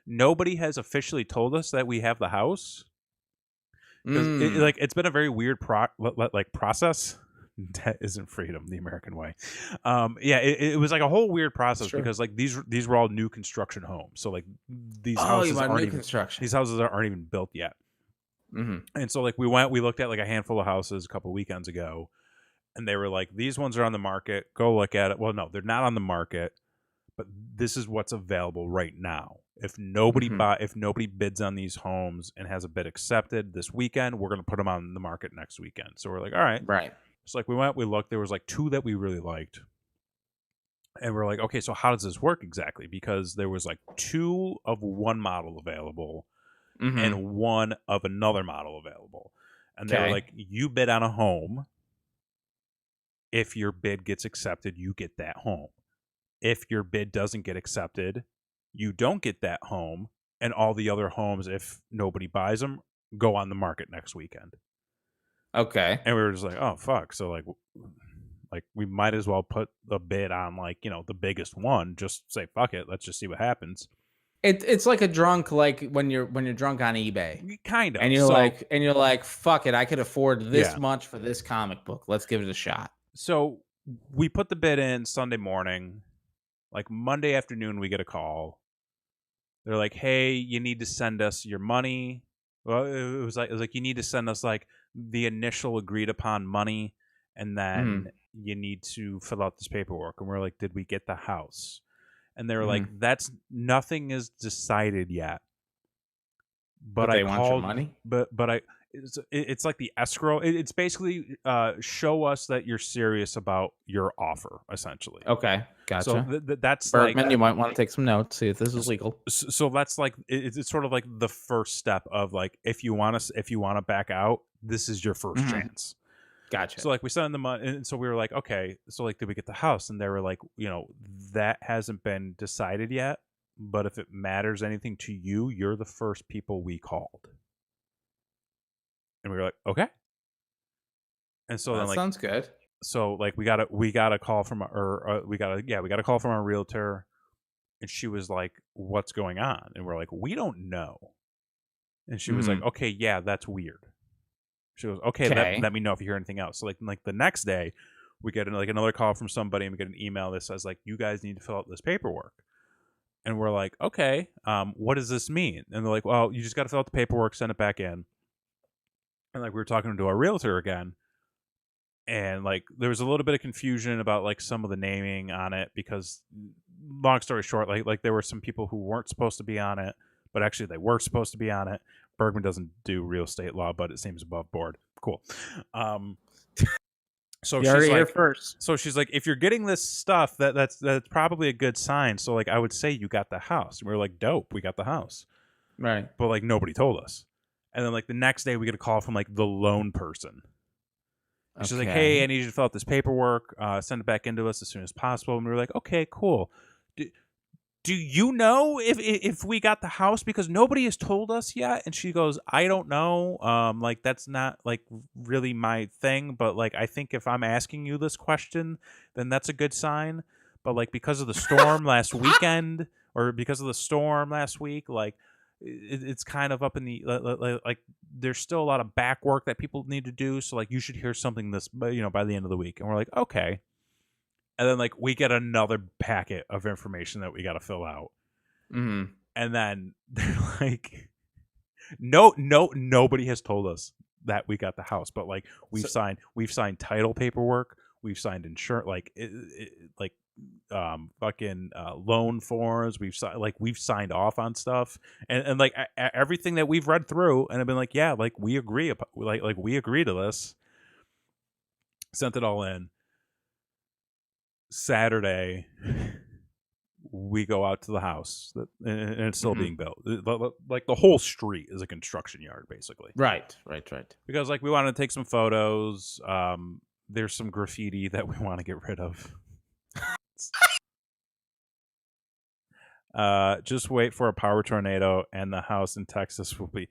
nobody has officially told us that we have the house. It's been a very weird process. That isn't freedom, the American way. It was like a whole weird process because like these were all new construction homes. So like these houses aren't even built yet. And so like we looked at like a handful of houses a couple weekends ago. And they were like, these ones are on the market. Go look at it. Well, no, they're not on the market. But this is what's available right now. If nobody bids on these homes and has a bid accepted this weekend, we're going to put them on the market next weekend. So we're like, all right. Right. So like we looked. There was like 2 that we really liked. And we're like, okay, so how does this work exactly? Because there was like 2 of one model available and 1 of another model available. And they were like, you bid on a home. If your bid gets accepted, you get that home. If your bid doesn't get accepted, you don't get that home. And all the other homes, if nobody buys them, go on the market next weekend. Okay. And we were just like, oh, fuck. So, like we might as well put a bid on, like, you know, the biggest one. Just say, fuck it. Let's just see what happens. It's like a drunk, like when you're drunk on eBay. Kind of. And you're like, fuck it. I could afford this much for this comic book. Let's give it a shot. So we put the bid in Sunday morning. Like Monday afternoon, we get a call. They're like, "Hey, you need to send us your money." Well, it was like you need to send us like the initial agreed upon money, and then you need to fill out this paperwork. And we're like, did we get the house? And they were like, that's nothing is decided yet. But they I want your called, money? but it's like the escrow. It's basically show us that you're serious about your offer, essentially. Okay, gotcha. So that's Bergman, like, you might want to take some notes, see if this is legal. so that's like it's sort of like the first step of like, if you want to back out, this is your first chance. Gotcha. So like we sent them money, and so we were like, okay, so like, did we get the house? And they were like, that hasn't been decided yet, but if it matters anything to you, you're the first people we called. And we were like, okay. And so that then like, sounds good. So like we got a call from we got a call from our realtor, and she was like, what's going on? And we're like, we don't know. And she was like, okay, yeah, that's weird. She goes, okay, let me know if you hear anything else. So like the next day, we get like another call from somebody, and we get an email that says like, you guys need to fill out this paperwork. And we're like, okay, what does this mean? And they're like, well, you just got to fill out the paperwork, send it back in. And like we were talking to our realtor again, and like there was a little bit of confusion about like some of the naming on it, because long story short, like there were some people who weren't supposed to be on it, but actually they were supposed to be on it. Bergman doesn't do real estate law, but it seems above board. Cool. So You're she's here like, first. so she's like, if you're getting this stuff, that's probably a good sign. So like, I would say you got the house. And we were like, dope, we got the house. Right. But like nobody told us. And then like the next day we get a call from like the loan person. And she's like, hey, I need you to fill out this paperwork, send it back into us as soon as possible. And we were like, okay, cool. Do you know if we got the house? Because nobody has told us yet. And she goes, I don't know. Like, that's not like really my thing. But like, I think if I'm asking you this question, then that's a good sign. But like, because of the storm last week, like it's kind of up in the, like there's still a lot of back work that people need to do. So like, you should hear something by the end of the week. And we're like, okay. And then like we get another packet of information that we got to fill out. And then they're like, nobody has told us that we got the house, but like we've signed title paperwork, we've signed insurance, fucking loan forms. We've signed off on stuff, and like everything that we've read through, and I've been like, yeah, like we agree, like we agree to this. Sent it all in. Saturday, we go out to the house, and it's still being built. Like the whole street is a construction yard, basically. Right. Because like we wanted to take some photos. There's some graffiti that we want to get rid of. Just wait for a power tornado, and the house in Texas will be.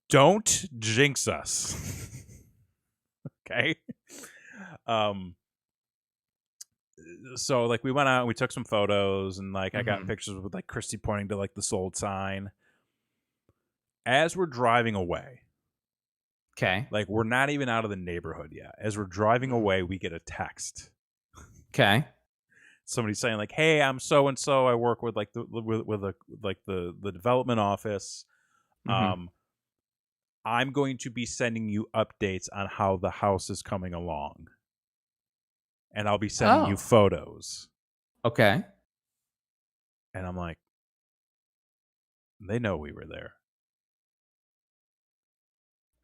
Don't jinx us. Okay. So like we went out and we took some photos, and like I got pictures with like Christy pointing to like the sold sign. As we're driving away, Okay. like we're not even out of the neighborhood yet. As we're driving away, we get a text. Okay. Somebody saying like, "Hey, I'm so and so. I work with like the development office. I'm going to be sending you updates on how the house is coming along. And I'll be sending you photos." Okay. And I'm like, they know we were there.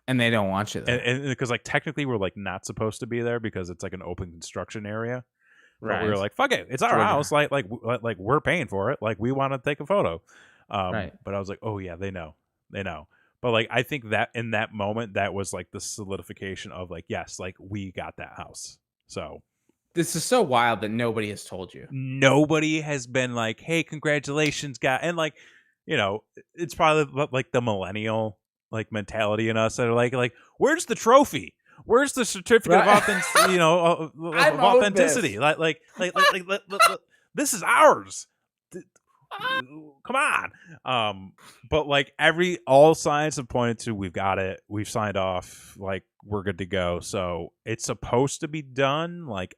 And they don't want you there. And because like technically we're like not supposed to be there because it's like an open construction area. Right. But we were like, fuck it, it's our house. Like we're paying for it. Like we want to take a photo. Right. But I was like, oh yeah, they know. But like I think that in that moment, that was like the solidification of like, yes, like we got that house. So this is so wild that nobody has told you. Nobody has been like, hey, congratulations, guy. And like, it's probably like the millennial like mentality in us that are like, where's the trophy? Where's the certificate of authenticity? Of authenticity? Like, this is ours. Come on. But like all signs have pointed to we've got it. We've signed off. Like we're good to go. So it's supposed to be done like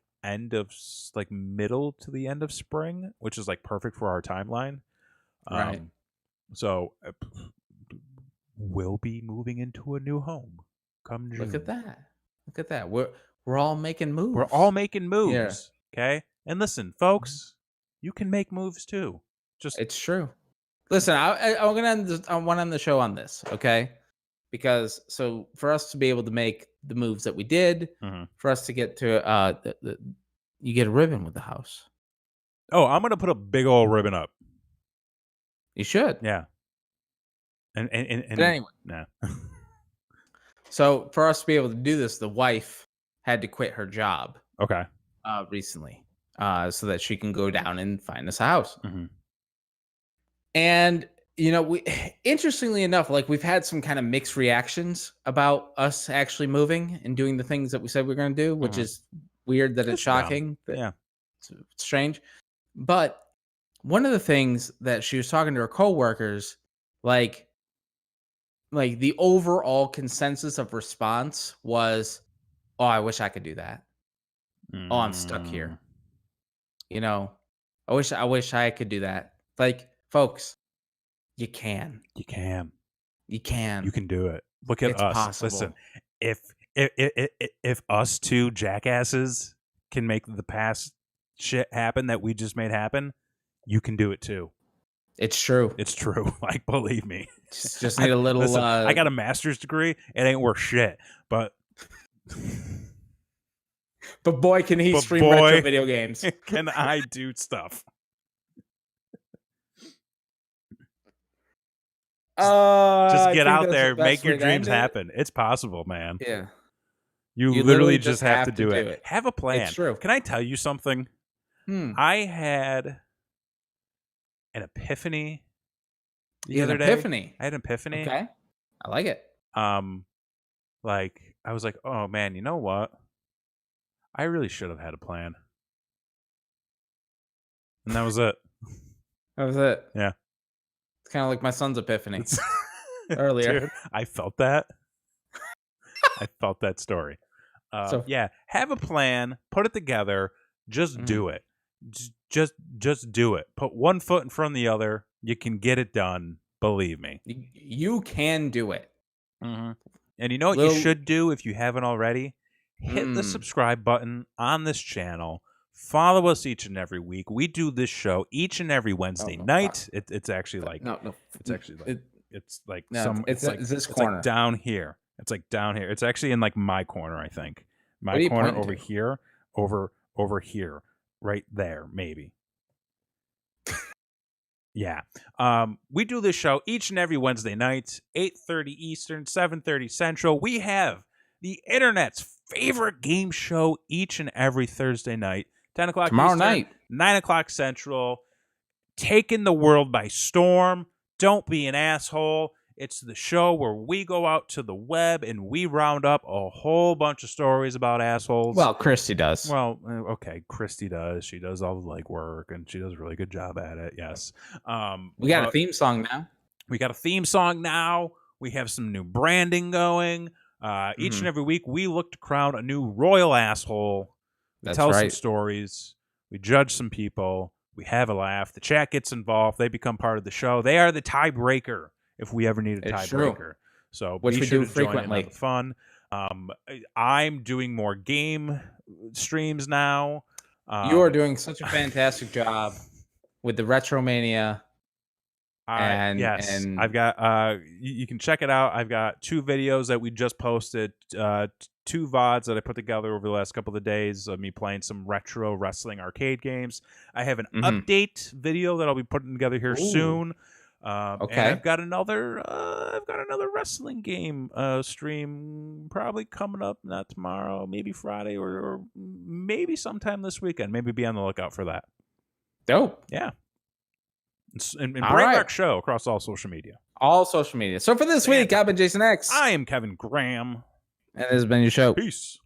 middle to the end of spring, which is like perfect for our timeline. Right. So we'll be moving into a new home. come June. Look at that. Look at that. We're all making moves. We're all making moves. Okay? And listen, folks, you can make moves too. Just It's true. Listen, I'm gonna end I want to end the show on this, okay? Because so for us to be able to make the moves that we did, for us to get to you get a ribbon with the house. Oh, I'm gonna put a big old ribbon up. You should. Yeah. And But anyway. nah. So for us to be able to do this, the wife had to quit her job. Okay. Recently, so that she can go down and find us a house. Mm-hmm. And we, interestingly enough, like we've had some kind of mixed reactions about us actually moving and doing the things that we said we are going to do, which is weird. That it's shocking. Yeah, it's strange. But one of the things that she was talking to her coworkers, like the overall consensus of response was, "Oh, I wish I could do that. Oh, I'm stuck here. I wish I could do that." Like, folks, you can. You can. You can. You can do it. Look at It's us. possible. Listen, if us two jackasses can make the past shit happen that we just made happen, you can do it too. It's true. It's true. Like, believe me. Just need a little. Listen, I got a master's degree. It ain't worth shit. But boy, can he stream retro video games. Can I do stuff? Just get out there, make your dreams happen. It's possible, man. Yeah. You literally just have to do it. Have a plan. It's true. Can I tell you something? I had an epiphany the other day. I had an epiphany. Okay. I like it. Like, I was like, oh man, you know what? I really should have had a plan. And that was it. That was it. Yeah. It's kind of like my son's epiphany earlier. Dude, I felt that. I felt that story. Yeah, have a plan, put it together, just do it. Just do it. Put one foot in front of the other. You can get it done. Believe me. You can do it. And you know what you should do if you haven't already? Hit the subscribe button on this channel. Follow us each and every week. We do this show each and every Wednesday night. It's actually like It's actually like it's like it's this corner. Like down here. It's like down here. It's actually in like my corner, I think. My corner over here, over here, right there, maybe. Yeah. We do this show each and every Wednesday night, 8:30 Eastern, 7:30 Central. We have the internet's favorite game show each and every Thursday night, 10 o'clock tomorrow Eastern, night, 9 o'clock Central. Taking the world by storm. Don't be an asshole. It's the show where we go out to the web and we round up a whole bunch of stories about assholes. Well, Christy does. Well, okay, Christy does. She does all the legwork, and she does a really good job at it, yes. We got a theme song now. We got a theme song now. We have some new branding going. Each and every week, we look to crown a new royal asshole. We tell some stories. We judge some people. We have a laugh. The chat gets involved. They become part of the show. They are the tiebreaker. If we ever need a tiebreaker. So which we do frequently. Fun. I'm doing more game streams now. You are doing such a fantastic job with the Retromania. And I've got you can check it out. I've got 2 videos that we just posted, 2 VODs that I put together over the last couple of days of me playing some retro wrestling arcade games. I have an update video that I'll be putting together here soon. And I've got another wrestling game stream probably coming up, not tomorrow, maybe Friday or maybe sometime this weekend. Maybe be on the lookout for that. Dope. Yeah. And Brainrock Show across all social media. All social media. So for this week, I've been Jason X. I am Kevin Graham. And this has been your show. Peace.